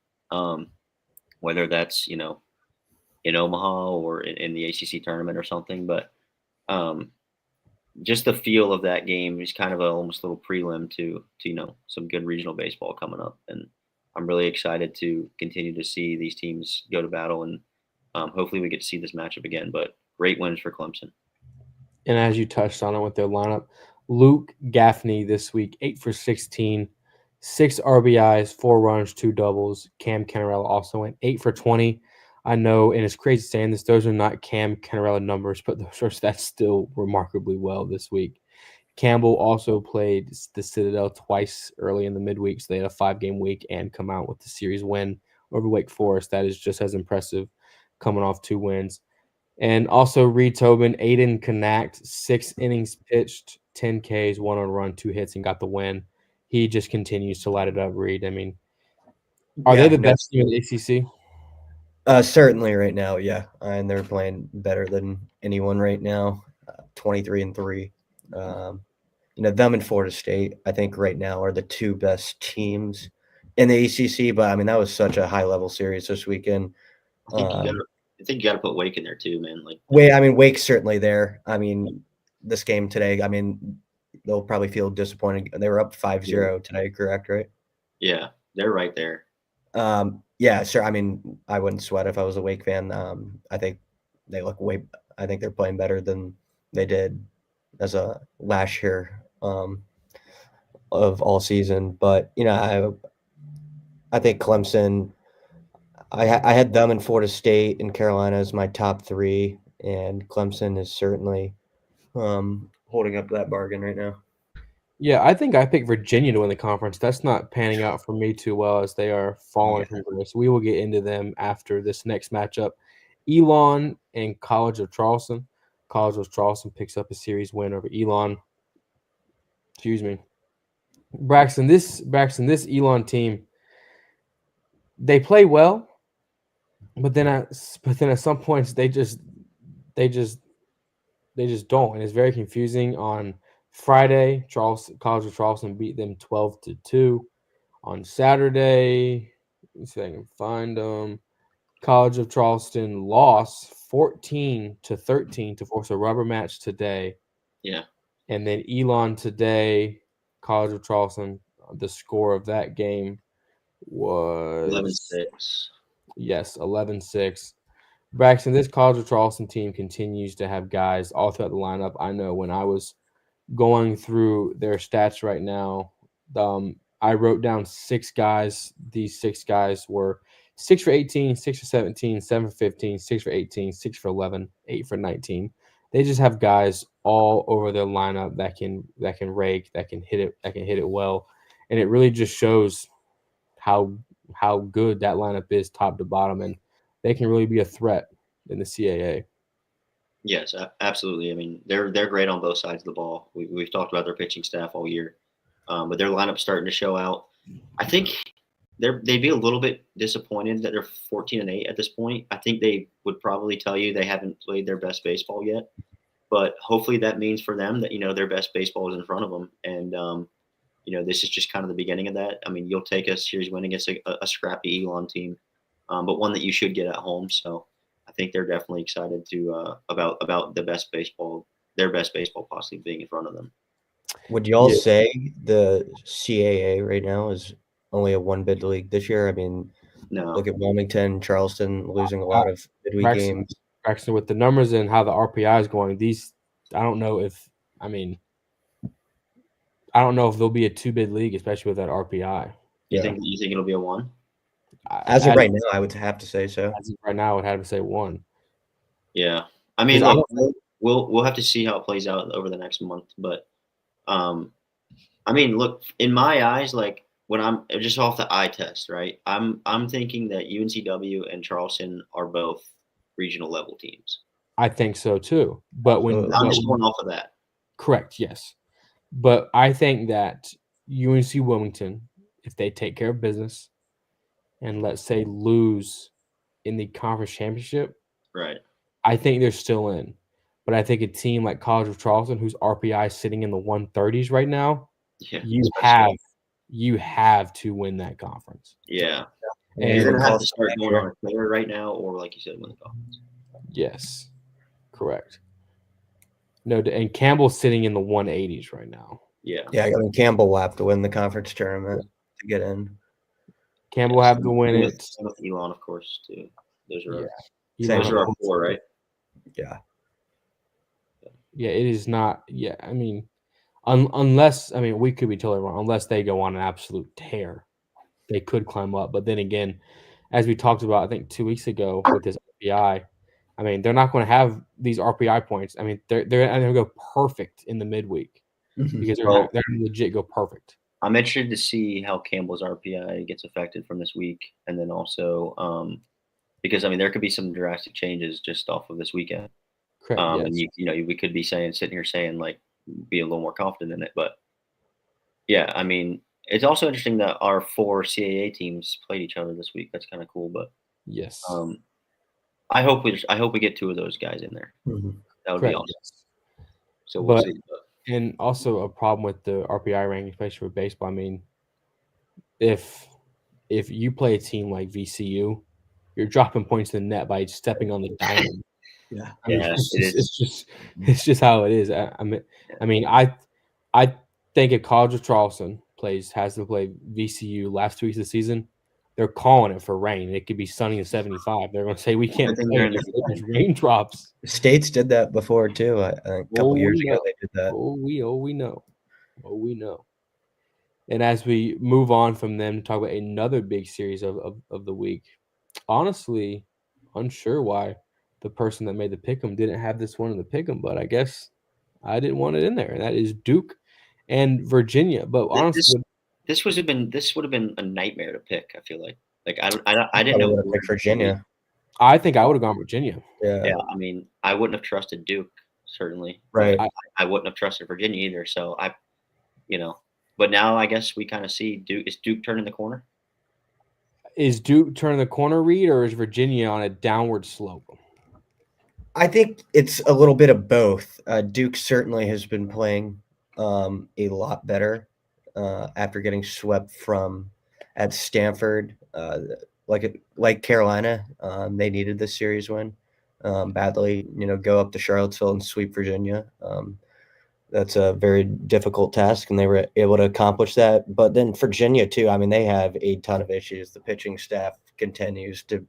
whether that's in Omaha or in the ACC tournament or something. But just the feel of that game is kind of almost a little prelim to some good regional baseball coming up, and I'm really excited to continue to see these teams go to battle, and hopefully we get to see this matchup again. But great wins for Clemson. And as you touched on it with their lineup, Luke Gaffney this week, 8 for 16, 6 RBIs, 4 runs, 2 doubles. Cam Cannarella also went 8 for 20. I know, and it's crazy saying this, those are not Cam Cannarella numbers, but that's still remarkably well this week. Campbell also played the Citadel twice early in the midweek, so they had a 5-game week and come out with the series win over Wake Forest. That is just as impressive, coming off 2 wins. And also Reed Tobin, Aiden Connect, 6 innings pitched, 10 Ks, 1 on run, 2 hits, and got the win. He just continues to light it up, Reed. I mean, are they the best team in the ACC? Certainly right now, yeah. And they're playing better than anyone right now, 23-3. Them and Florida State, I think right now are the 2 best teams in the ACC. But I mean, that was such a high level series this weekend. I think you got to put Wake in there too, man. Wake's certainly there. I mean, this game today, I mean, they'll probably feel disappointed. They were up 5-0 today, correct, right? Yeah, they're right there. Yeah, sure. I mean, I wouldn't sweat if I was a Wake fan. I think they look I think they're playing better than they did as a last year of all season. But I think Clemson. I had them in Florida State and Carolina as my top 3, and Clemson is certainly holding up that bargain right now. Yeah, I think I picked Virginia to win the conference. That's not panning out for me too well as they are falling from grace. We will get into them after this next matchup. Elon and College of Charleston. College of Charleston picks up a series win over Elon. Excuse me. Braxton, this Elon team, they play well, but then at some points they just don't, and it's very confusing. On Friday, College of Charleston beat them 12-2. On Saturday, let me see if I can find them. College of Charleston lost 14-13 to force a rubber match today. Yeah. And then Elon today, College of Charleston, the score of that game was 11-6. Yes, 11-6. Braxton, this College of Charleston team continues to have guys all throughout the lineup. I know when I was going through their stats right now, I wrote down 6 guys. These 6 guys were 6 for 18, 6 for 17, 7 for 15, 6 for 18, 6 for 11, 8 for 19. They just have guys all over their lineup that can rake, that can hit it well, and it really just shows how good that lineup is top to bottom, and they can really be a threat in the CAA. Yes, absolutely. I mean, they're great on both sides of the ball. We've talked about their pitching staff all year, but their lineup's starting to show out. I think they'd be a little bit disappointed that they're 14-8 at this point. I think they would probably tell you they haven't played their best baseball yet, but hopefully that means for them that their best baseball is in front of them, and this is just kind of the beginning of that. I mean, you'll take a series win against a scrappy Elon team, but one that you should get at home. So I think they're definitely excited to about their best baseball possibly being in front of them. Would y'all say the CAA right now is only a one bid league this year? I mean, No, look at Wilmington, Charleston losing a lot of midweek games. Actually, with the numbers and how the RPI is going, I don't know if there'll be a 2-bid league, especially with that RPI. You think it'll be a 1? As of right now, I would have to say so. As of right now, I would have to say 1. Yeah, I mean, look, we'll have to see how it plays out over the next month, but I mean, look, in my eyes, like when I'm just off the eye test, right? I'm thinking that UNCW and Charleston are both regional level teams. I think so too. But I'm just going off of that. Correct, yes. But I think that UNC Wilmington, if they take care of business and let's say lose in the conference championship, right? I think they're still in. But I think a team like College of Charleston, whose RPI is sitting in the 130s right now, you have to win that conference. Yeah. And you're going to have to start going on a player right now, or like you said, win the conference. Yes, correct. No, and Campbell's sitting in the 180s right now. Yeah. I mean, Campbell will have to win the conference tournament to get in. Campbell will have to win it. With Elon, of course, too. Those are our 4, right? Yeah. Yeah, it is not. Yeah, I mean, unless we could be totally wrong. Unless they go on an absolute tear, they could climb up. But then again, as we talked about, I think 2 weeks ago with this RPI, I mean, they're not going to have these RPI points. I mean, they're going to go perfect in the midweek because they're going to legit go perfect. I'm interested to see how Campbell's RPI gets affected from this week, and then also because I mean there could be some drastic changes just off of this weekend. Correct. Yes. And we could be sitting here saying like be a little more confident in it, but yeah, I mean it's also interesting that our 4 CAA teams played each other this week. That's kind of cool, but yes. I hope we get 2 of those guys in there. Mm-hmm. That would be awesome. So we'll see. And also a problem with the RPI ranking, especially for baseball. I mean, if you play a team like VCU, you're dropping points in the net by stepping on the diamond. Yeah, it's just how it is. I think if College of Charleston has to play VCU last 2 weeks of the season, they're calling it for rain. It could be sunny and 75. They're going to say we can't play there's raindrops. States did that before too. I think a couple years ago they did that. We know. And as we move on from them to talk about another big series of the week, honestly, unsure why the person that made the pick'em didn't have this one in the pick'em, but I guess I didn't want it in there, and that is Duke and Virginia. But honestly, this would have been a nightmare to pick. I feel like I didn't know pick Virginia. I think I would have gone Virginia. Yeah. I mean, I wouldn't have trusted Duke certainly. Right. I wouldn't have trusted Virginia either. So but now I guess we kind of see Duke. Is Duke turning the corner? Is Duke turning the corner, Reed, or is Virginia on a downward slope? I think it's a little bit of both. Duke certainly has been playing a lot better after getting swept at Stanford. Like Carolina, they needed this series win badly. Go up to Charlottesville and sweep Virginia. That's a very difficult task, and they were able to accomplish that. But then Virginia too. I mean, they have a ton of issues. The pitching staff continues to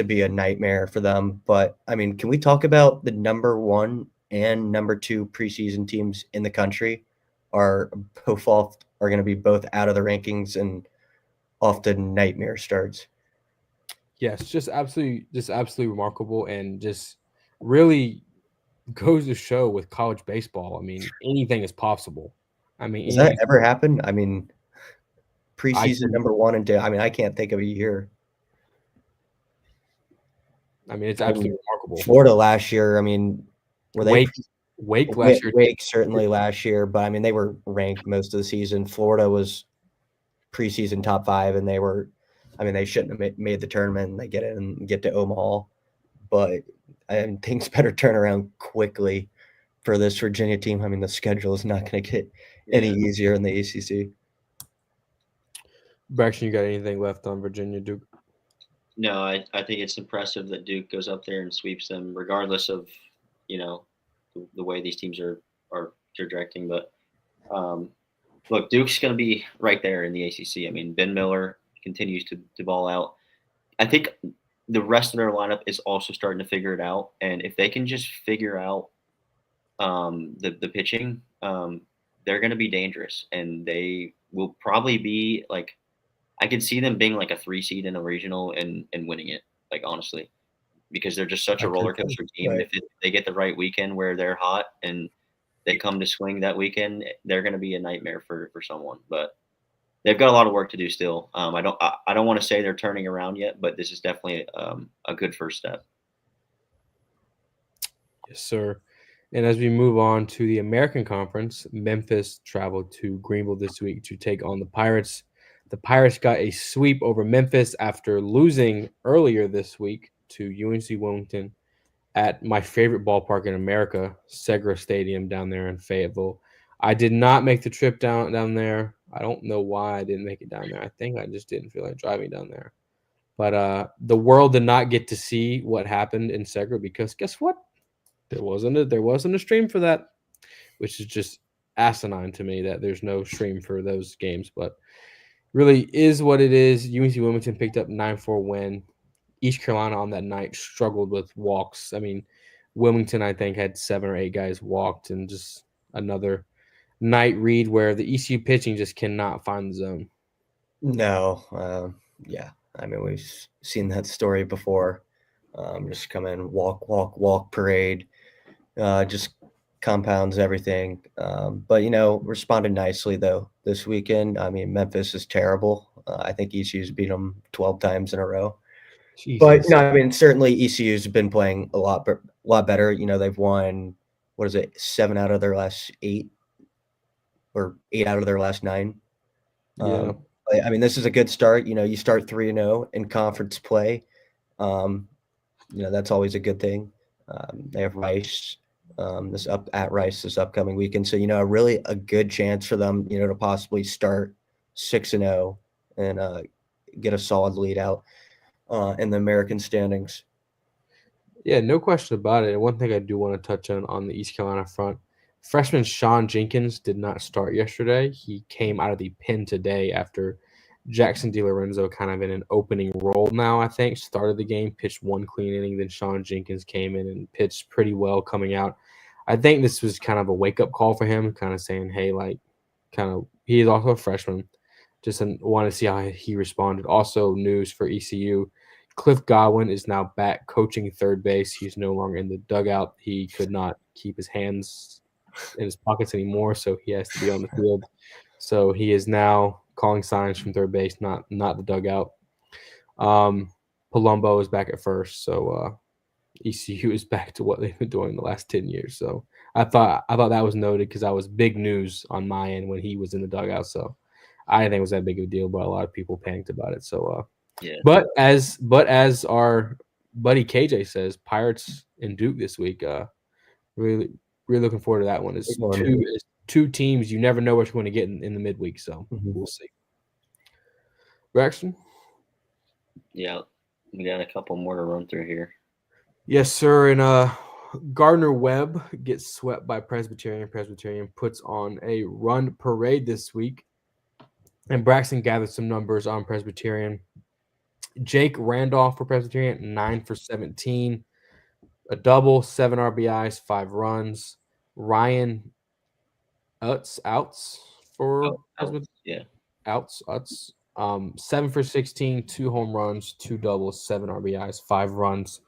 be a nightmare for them. But I mean, can we talk about the number 1 and number 2 preseason teams in the country are going to be both out of the rankings and off to nightmare starts? Yes, just absolutely remarkable, and just really goes to show with college baseball. I mean, anything is possible. I mean, does that ever happen? I mean, preseason number 1 and 2. I mean, I can't think of a year. I mean, it's absolutely remarkable. Florida last year. I mean, were they Wake last year? Wake certainly last year, but I mean, they were ranked most of the season. Florida was preseason top 5, and they shouldn't have made the tournament. And they get in and get to Omaha, but things better turn around quickly for this Virginia team. I mean, the schedule is not going to get any easier in the ACC. Braxton, you got anything left on Virginia Duke? No, I think it's impressive that Duke goes up there and sweeps them, regardless of the way these teams are projecting. But look, Duke's going to be right there in the ACC. I mean, Ben Miller continues to ball out. I think the rest of their lineup is also starting to figure it out, and if they can just figure out the pitching, they're going to be dangerous, and they will probably be like. I could see them being like a 3 seed in a regional and winning it, like honestly, because they're just such a roller coaster team. Right. If they get the right weekend where they're hot and they come to swing that weekend, they're going to be a nightmare for someone. But they've got a lot of work to do still. I don't want to say they're turning around yet, but this is definitely a good first step. Yes, sir. And as we move on to the American Conference, Memphis traveled to Greenville this week to take on the Pirates. The Pirates got a sweep over Memphis after losing earlier this week to UNC Wilmington at my favorite ballpark in America, Segra Stadium down there in Fayetteville. I did not make the trip down there. I don't know why I didn't make it down there. I think I just didn't feel like driving down there. But the world did not get to see what happened in Segra because guess what? There wasn't a stream for that, which is just asinine to me that there's no stream for those games. But really is what it is. UNC Wilmington picked up 9-4 win. East Carolina on that night struggled with walks. I mean, Wilmington, I think, had 7 or 8 guys walked, and just another night read where the ECU pitching just cannot find the zone. No, yeah. I mean, we've seen that story before. Just come in, walk parade, just compounds everything. But, responded nicely, though, this weekend. I mean, Memphis is terrible. I think ECU's beat them 12 times in a row. Jesus. But, I mean, certainly ECU's been playing a lot better. They've won, 7 out of their last 8 or 8 out of their last 9. Yeah. I mean, this is a good start. You start 3-0 in conference play. That's always a good thing. They have Rice this upcoming weekend. So, really a good chance for them, to possibly start 6-0 and get a solid lead out in the American standings. Yeah, no question about it. And one thing I do want to touch on the East Carolina front, freshman Sean Jenkins did not start yesterday. He came out of the pen today after Jackson DiLorenzo kind of in an opening role now, I think, started the game, pitched 1 clean inning. Then Sean Jenkins came in and pitched pretty well coming out. I think this was kind of a wake-up call for him, kind of saying, hey, he is also a freshman. Just want to see how he responded. Also, news for ECU. Cliff Godwin is now back coaching third base. He's no longer in the dugout. He could not keep his hands in his pockets anymore, so he has to be on the field. So he is now calling signs from third base, not the dugout. Palumbo is back at first, so ECU is back to what they've been doing the last 10 years. So I thought that was noted because that was big news on my end when he was in the dugout. So I didn't think it was that big of a deal, but a lot of people panicked about it. So yeah. But as our buddy KJ says, Pirates and Duke this week, really looking forward to that one. It's two teams you never know what you're going to get in the midweek, so we'll see. Braxton? Yeah, we got a couple more to run through here. Yes, sir. And Gardner Webb gets swept by Presbyterian. Presbyterian puts on a run parade this week. And Braxton gathered some numbers on Presbyterian. Jake Randolph for Presbyterian, 9 for 17. A double, 7 RBIs, 5 runs. Ryan outs for Presbyterian. Outs. 7 for 16, 2 home runs, 2 doubles, 7 RBIs, 5 runs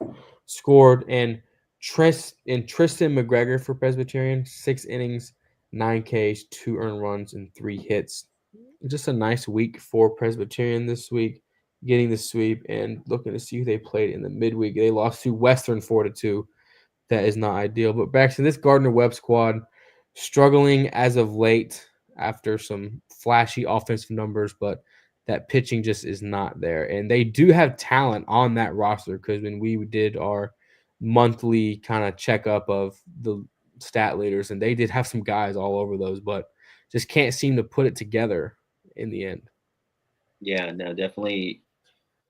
scored. And Tristan McGregor for Presbyterian, 6 innings, 9 Ks, 2 earned runs, and 3 hits. Just a nice week for Presbyterian this week, getting the sweep and looking to see who they played in the midweek. They lost to Western 4-2. That is not ideal. But Braxton, this Gardner Webb squad struggling as of late after some flashy offensive numbers, but that pitching just is not there. And they do have talent on that roster because when we did our monthly kind of checkup of the stat leaders, and they did have some guys all over those, but just can't seem to put it together in the end. Yeah, no, definitely.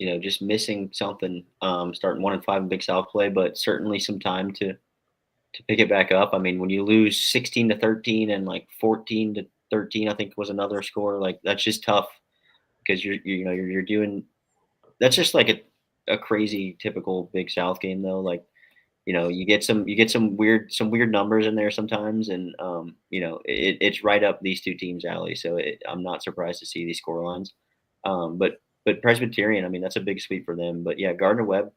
Just missing something. Starting 1-5 in Big South play, but certainly some time to pick it back up. I mean, when you lose 16-13 and like 14-13, I think was another score. Like that's just tough because you're doing. That's just like a crazy typical Big South game though. Like you get some weird numbers in there sometimes, and it's right up these two teams' alley. So I'm not surprised to see these score lines. But Presbyterian, I mean, that's a big sweep for them. But yeah, Gardner Webb,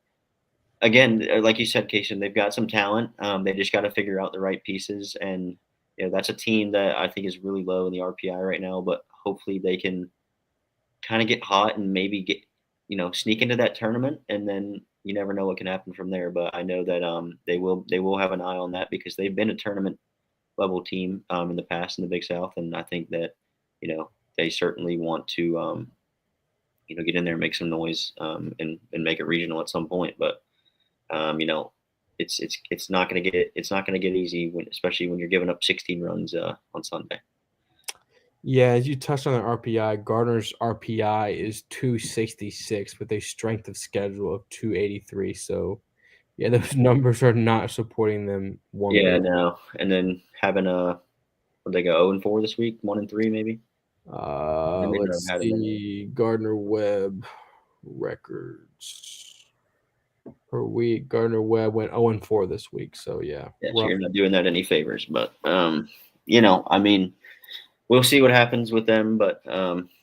again, like you said, Cation, they've got some talent. They just got to figure out the right pieces, and that's a team that I think is really low in the RPI right now. But hopefully they can kind of get hot and maybe get sneak into that tournament, and then you never know what can happen from there. But I know that they will have an eye on that because they've been a tournament level team in the past in the Big South, and I think that they certainly want to get in there and make some noise and make it regional at some point. But it's not going to get easy especially when you're giving up 16 runs on Sunday. Yeah, as you touched on the RPI, Gardner's RPI is 266 with a strength of schedule of 283. So, yeah, those numbers are not supporting them one Yeah, bit. no. And then having they go 0-4 this week, 1-3 maybe. Let's see, Gardner Webb records per week. Gardner Webb went 0-4 this week. So, yeah. So you're not doing that any favors. But, I mean, we'll see what happens with them, but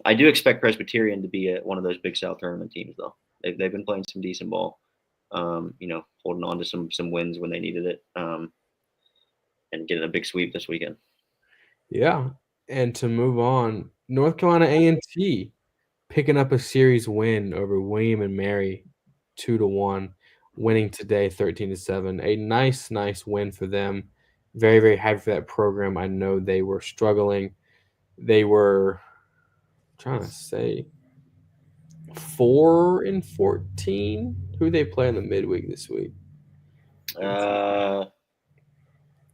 I do expect Presbyterian to be one of those Big South tournament teams, though. They've been playing some decent ball, holding on to some wins when they needed it, and getting a big sweep this weekend. Yeah, and to move on, North Carolina A&T picking up a series win over William and Mary, 2-1, winning today 13-7. A nice win for them. Very, very happy for that program. I know they were struggling. They were trying to say 4-14. Who they play in the midweek this week?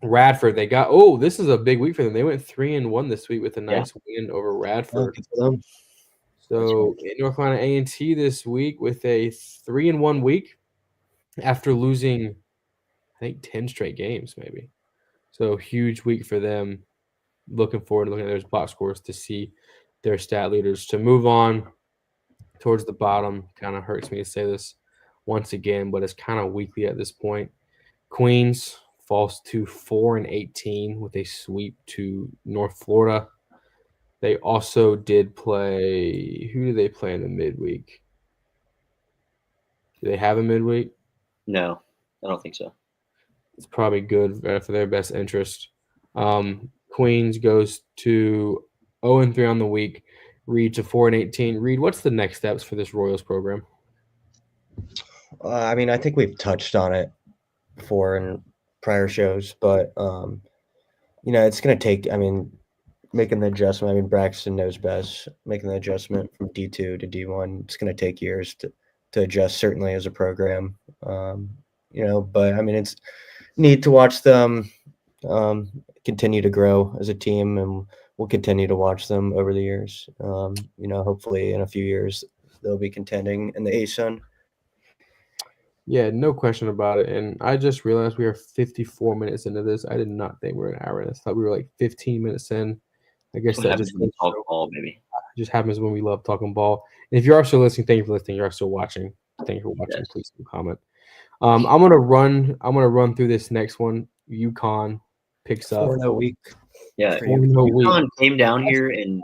Radford. They got this is a big week for them. They went 3-1 this week with a nice win over Radford. So in North Carolina A&T this week with a 3-1 week after losing, I think 10 straight games maybe. So huge week for them. Looking forward to looking at those box scores to see their stat leaders. To move on towards the bottom, kind of hurts me to say this once again, but it's kind of weekly at this point. Queens falls to 4-18 with a sweep to North Florida. They also did play. Who do they play in the midweek? Do they have a midweek? No, I don't think so. It's probably good for their best interest. Queens goes to 0-3 on the week. Reed to 4-18. Reed, what's the next steps for this Royals program? I mean, I think we've touched on it before in prior shows, but it's going to take. I mean, making the adjustment. I mean, Braxton knows best. Making the adjustment from D2 to D1, it's going to take years to adjust. Certainly as a program, But I mean, it's neat to watch them continue to grow as a team, and we'll continue to watch them over the years. Hopefully in a few years they'll be contending in the ASUN. Yeah, no question about it. And I just realized we are 54 minutes into this. I did not think we were an hour in. I thought we were like 15 minutes in. I guess that just happens when we love talking ball. And if you are still listening, thank you for listening. You're still watching. Thank you for watching. Yes. Please comment. I'm gonna run through this next one. UConn picks up 4-0 week. Yeah, UConn came down here and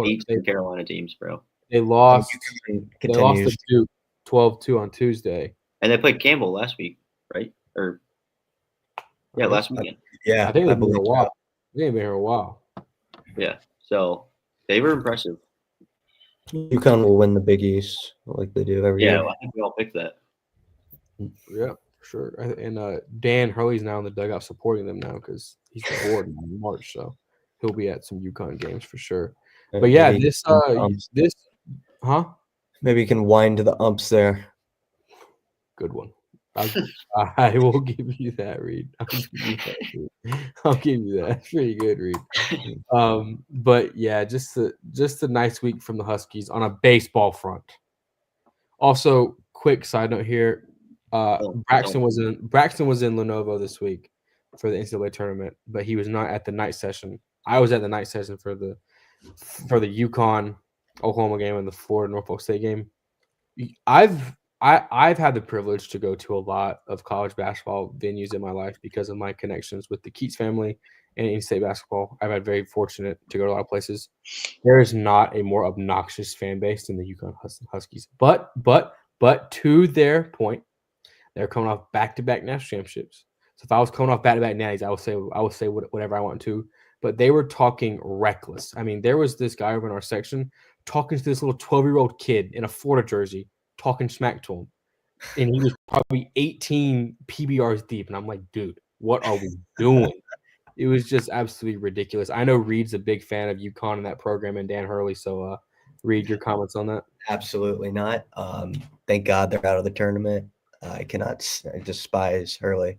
beat the Carolina teams, bro. They lost. They lost to Duke 12-2 on Tuesday. And they played Campbell last week, right? Last weekend. Yeah, I think they've been here a while. They've been here a while. Yeah, so they were impressive. UConn will win the Big East like they do every year. Yeah, I think we all picked that. Yeah, for sure. And Dan Hurley's now in the dugout supporting them now because he's bored in March, so he'll be at some UConn games for sure. But yeah, this Huh? Maybe you can wind the umps there. Good one. I will give you that, Reed. I'll give you that. Reed. I'll give you that. That's pretty good, Reed. But yeah, just a nice week from the Huskies on a baseball front. Also, quick side note here: Braxton was in Lenovo this week for the NCAA tournament, but he was not at the night session. I was at the night session for the UConn Oklahoma game and the Florida Norfolk State game. I've had the privilege to go to a lot of college basketball venues in my life because of my connections with the Keats family and in-state basketball. I've been very fortunate to go to a lot of places. There is not a more obnoxious fan base than the UConn Huskies. But to their point, they're coming off back-to-back national championships. So if I was coming off back-to-back natties, I would say whatever I want to. But they were talking reckless. I mean, there was this guy over in our section talking to this little 12-year-old kid in a Florida jersey, talking smack to him. And he was probably 18 PBRs deep. And I'm like, dude, what are we doing? It was just absolutely ridiculous. I know Reed's a big fan of UConn and that program and Dan Hurley. So, Reed, your comments on that? Absolutely not. Thank God they're out of the tournament. I despise Hurley.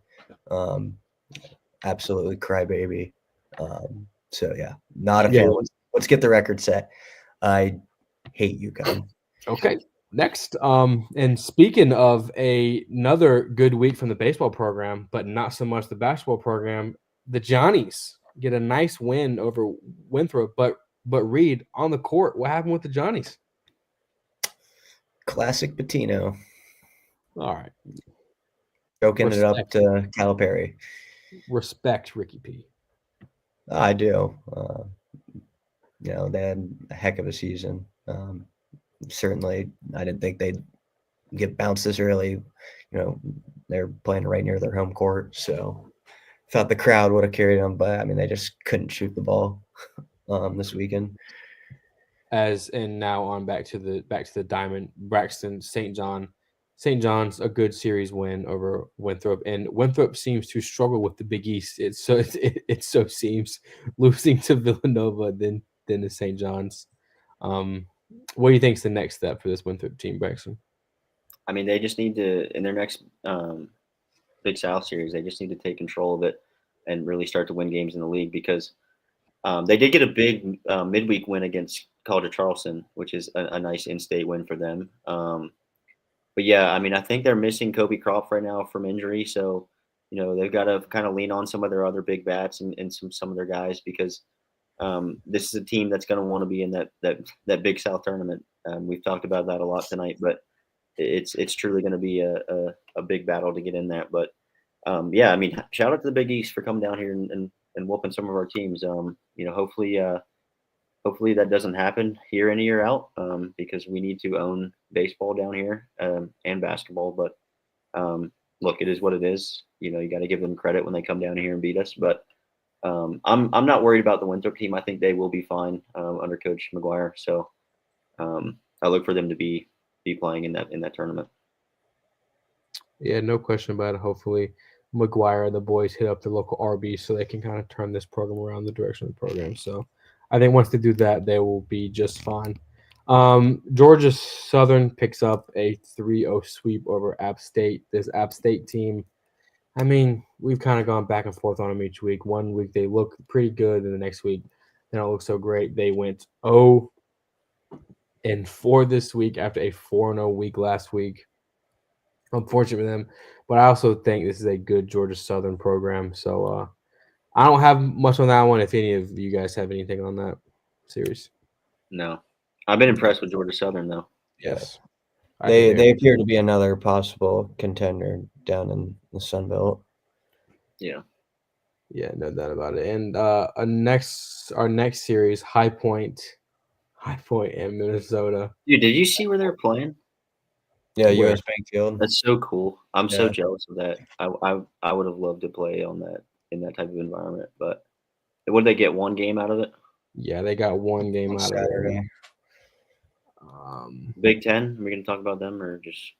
Absolutely crybaby. So yeah, not a fan. Let's get the record set. I hate UConn. Okay. Next, and speaking of another good week from the baseball program, but not so much the basketball program, the Johnnies get a nice win over Winthrop. But Reed, on the court, what happened with the Johnnies? Classic Patino. All right. Choking it up to Calipari. Respect Ricky P. I do. They had a heck of a season. Certainly, I didn't think they'd get bounced this early. They're playing right near their home court, so thought the crowd would have carried them, but I mean, they just couldn't shoot the ball this weekend. And now on back to the Diamond, Braxton, St. John. St. John's a good series win over Winthrop, and Winthrop seems to struggle with the Big East. It so seems losing to Villanova than to St. John's. What do you think is the next step for this Winthrop team, Braxton? I mean, they just need to, in their next Big South series, they just need to take control of it and really start to win games in the league because they did get a big midweek win against College of Charleston, which is a nice in-state win for them. But yeah, I mean, I think they're missing Kobe Croft right now from injury, so they've got to kind of lean on some of their other big bats and some of their guys because this is a team that's going to want to be in that Big South tournament. We've talked about that a lot tonight, but it's truly going to be a big battle to get in that. But yeah, I mean, shout out to the Big East for coming down here and whooping some of our teams. Hopefully that doesn't happen year in, year out because we need to own baseball down here and basketball. But look, it is what it is. You got to give them credit when they come down here and beat us. But I'm not worried about the Winthrop team. I think they will be fine under Coach McGuire. So I look for them to be playing in that tournament. Yeah, no question about it. Hopefully McGuire and the boys hit up the local RB so they can kind of turn this program around the direction of the program. So I think once they do that, they will be just fine. Georgia Southern picks up a 3-0 sweep over App State. This App State team, I mean, we've kind of gone back and forth on them each week. One week they look pretty good, and the next week they don't look so great. They went 0-4 this week after a 4-0 week last week. Unfortunate for them, but I also think this is a good Georgia Southern program. So I don't have much on that one. If any of you guys have anything on that series, no, I've been impressed with Georgia Southern though. Yes, they appear to be another possible contender down in the Sun Belt. Yeah, no doubt about it. And our next series, High Point in Minnesota. Dude, did you see where they're playing? Yeah, US Bank Field. That's so cool. I'm so jealous of that. I would have loved to play on that in that type of environment. But what did they get? One game out of it? Yeah, they got one game out Saturday. of it. Big Ten. Are we going to talk about them or just?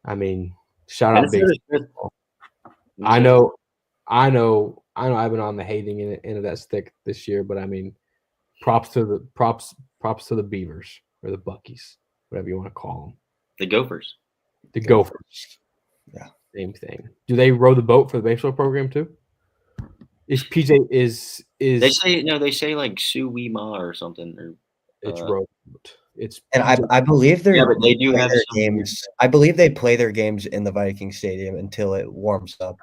I mean, shout out Big Ten. I know. I've been on the hating end of that stick this year, but I mean, props to the Beavers. or the Buckies, whatever you want to call them. The Gophers. The Gophers. Yeah. Same thing. Do they row the boat for the baseball program too? Is PJ is They say like Sue Wee Ma or something. Or it's row boat. It's And PJ. I believe yeah, but they do play have their some games. I believe they play their games in the Viking Stadium until it warms up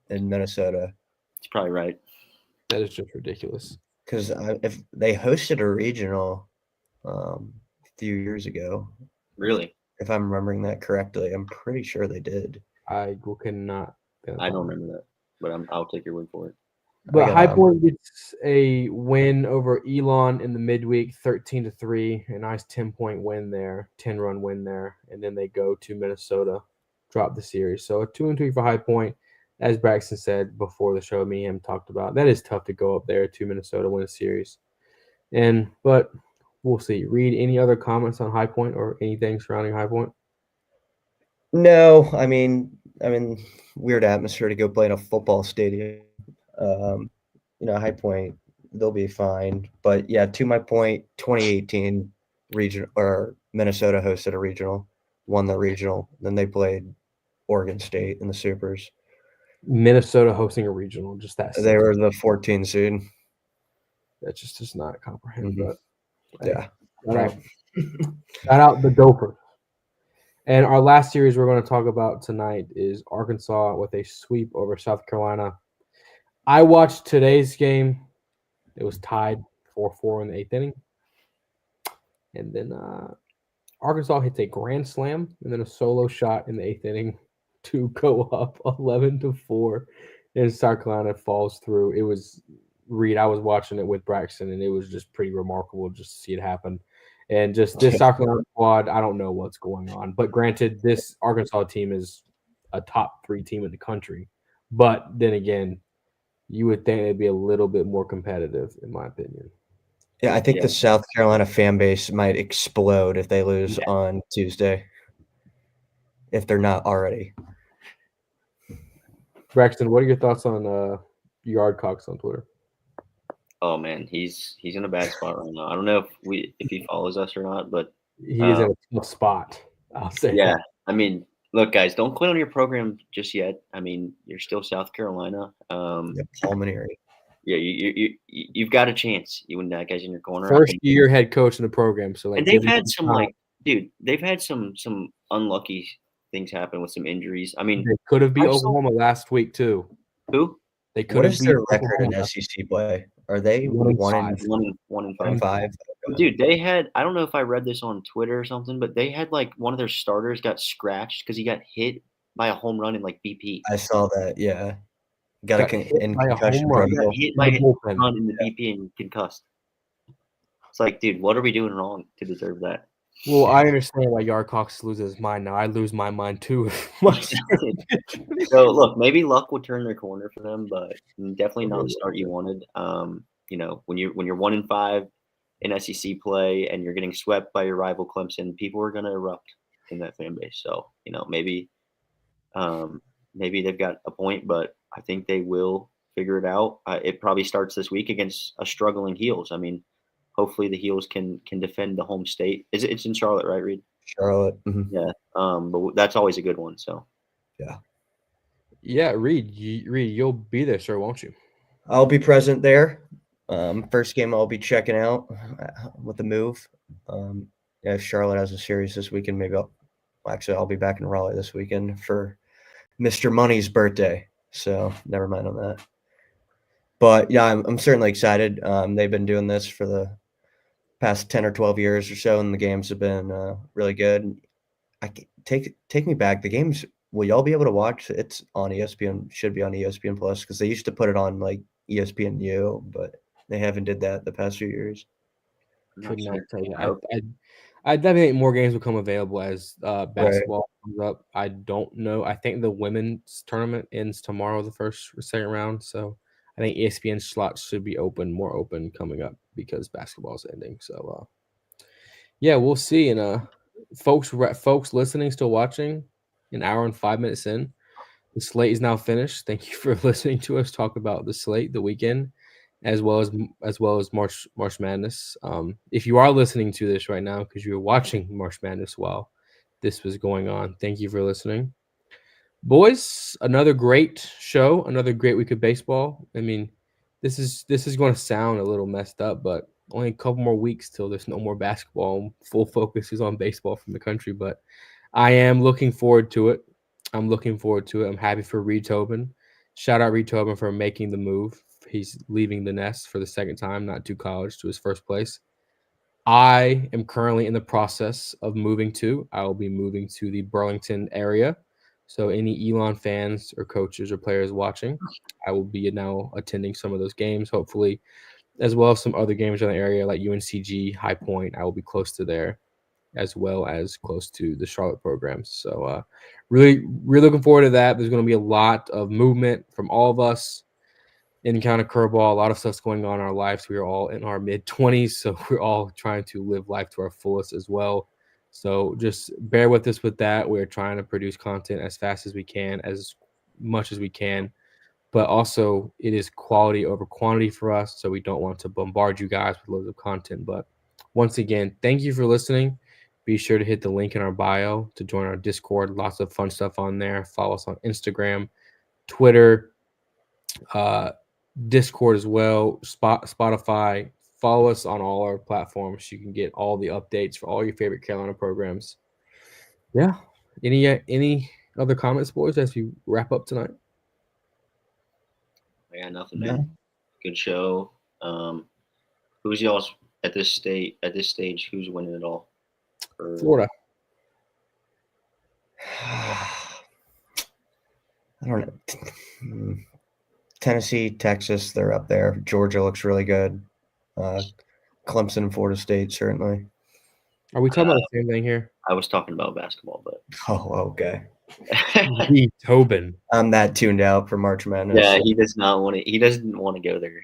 in Minnesota. It's probably right. That is just ridiculous. Because if they hosted a regional a few years ago, Really, if I'm remembering that correctly, I'm pretty sure they did. I cannot. I don't remember that, but I'll take your word for it. But High Point gets a win over Elon in the midweek, 13-3, a nice 10-point win there, 10-run win there, and then they go to Minnesota, drop the series. So a 2-3 for High Point, as Braxton said before the show. Me and him talked about that is tough to go up there to Minnesota, win a series, but we'll see. Read any other comments on High Point or anything surrounding High Point? No, I mean, weird atmosphere to go play in a football stadium. High Point, they'll be fine. But yeah, to my point, 2018 region or Minnesota hosted a regional, won the regional. Then they played Oregon State in the Supers. Minnesota hosting a regional, just that. They were the 14 seed. That just does not comprehend. But yeah, shout out the Gophers. And our last series we're going to talk about tonight is Arkansas with a sweep over South Carolina. I watched today's game. It was tied 4-4 in the 8th inning. And then Arkansas hits a grand slam and then a solo shot in the 8th inning to go up 11-4. And South Carolina falls through. It was Reed. I was watching it with Braxton, and it was just pretty remarkable just to see it happen. And just this South Carolina squad, I don't know what's going on. But granted, this Arkansas team is a top 3 team in the country. But then again, you would think they'd be a little bit more competitive, in my opinion. Yeah, I think the South Carolina fan base might explode if they lose on Tuesday, if they're not already. Braxton, what are your thoughts on Yardcocks on Twitter? Oh man, he's in a bad spot right now. I don't know if he follows us or not, but he is in a tough spot. I'll say. Yeah, that. I mean, look, guys, don't quit on your program just yet. I mean, you're still South Carolina. Pulmonary. Yeah, you've got a chance. You and that guy's in your corner. First year head coach in the program, so and they've had some they've had some unlucky things happen with some injuries. I mean, they could have beat Oklahoma last week too. Who? They could what have is their record in SEC play? Are they 1-5? Dude, they had, I don't know if I read this on Twitter or something, but they had like one of their starters got scratched because he got hit by a home run in like BP. I saw that. Yeah, got hit by a home run. Got hit by a home run in the BP and concussed. It's like, dude, what are we doing wrong to deserve that? Well, I understand why Yardcox loses his mind now. I lose my mind too. So look, maybe luck will turn their corner for them, but definitely not the start you wanted. When you're 1-5 in SEC play and you're getting swept by your rival Clemson, people are going to erupt in that fan base. So maybe they've got a point, but I think they will figure it out. It probably starts this week against a struggling Heels. I mean, hopefully the Heels can defend the home state. It's in Charlotte, right, Reed? Charlotte. Mm-hmm. Yeah. But that's always a good one. So. Yeah. Yeah, Reed, you'll be there, sir, won't you? I'll be present there. First game I'll be checking out with the move. If Charlotte has a series this weekend, maybe I'll be back in Raleigh this weekend for Mr. Money's birthday. So never mind on that. But yeah, I'm certainly excited. They've been doing this for the past 10 or 12 years or so, and the games have been really good. Take me back. The games, will y'all be able to watch? It's on ESPN, should be on ESPN Plus, because they used to put it on like ESPNU, but they haven't did that the past few years. Could not tell you. I definitely think more games will come available as basketball comes up. I don't know. I think the women's tournament ends tomorrow, the first or second round. So I think ESPN slots should be more open coming up because basketball is ending. So yeah, we'll see. And folks listening, still watching, an hour and 5 minutes in, the slate is now finished. Thank you for listening to us talk about the slate, the weekend. as well as March Madness. If you are listening to this right now because you're watching March Madness while this was going on, thank you for listening. Boys, another great show, another great week of baseball. I mean, this is going to sound a little messed up, but only a couple more weeks till there's no more basketball. Full focus is on baseball from the country, but I am looking forward to it. I'm looking forward to it. I'm happy for Reed Tobin. Shout out Reed Tobin for making the move. He's leaving the nest for the second time, not to college, to his first place. I am currently in the process of moving to. I will be moving to the Burlington area. So any Elon fans or coaches or players watching, I will be now attending some of those games, hopefully, as well as some other games in the area like UNCG, High Point. I will be close to there, as well as close to the Charlotte programs. So really looking forward to that. There's going to be a lot of movement from all of us in kind of Curveball. A lot of stuff's going on in our lives. We are all in our mid-20s, so we're all trying to live life to our fullest as well. So just bear with us with that. We're trying to produce content as fast as we can, as much as we can. But also, it is quality over quantity for us, so we don't want to bombard you guys with loads of content. But once again, thank you for listening. Be sure to hit the link in our bio to join our Discord. Lots of fun stuff on there. Follow us on Instagram, Twitter, Discord as well, Spotify. Follow us on all our platforms. You can get all the updates for all your favorite Carolina programs. Yeah. Any other comments, boys, as we wrap up tonight? I got nothing, man. Good show. Who's y'all's at this stage? Who's winning it all? Florida. I don't know. Tennessee, Texas, they're up there. Georgia looks really good. Clemson and Florida State, certainly. Are we talking about the same thing here? I was talking about basketball, but Oh, okay. Reed Tobin. I'm that tuned out for March Madness. Yeah, he does not want to. He doesn't want to go there.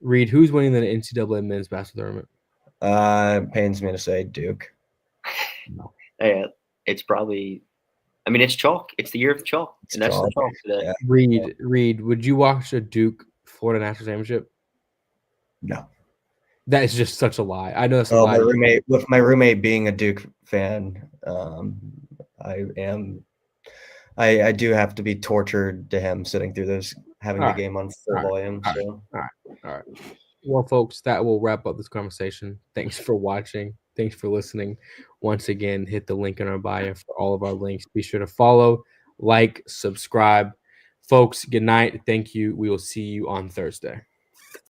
Reed, who's winning the NCAA men's basketball tournament? Pains me to say Duke. Yeah, it's probably. I mean, it's chalk. It's the year of chalk, and that's the chalk today. Yeah. Reed, would you watch a Duke Florida national championship? No. That is just such a lie. I know that's a lie. With my roommate being a Duke fan, I do have to be tortured to him sitting through this, having the game on full volume. All right. Well, folks, that will wrap up this conversation. Thanks for watching. Thanks for listening. Once again, hit the link in our bio for all of our links. Be sure to follow, like, subscribe. Folks, good night. Thank you. We will see you on Thursday.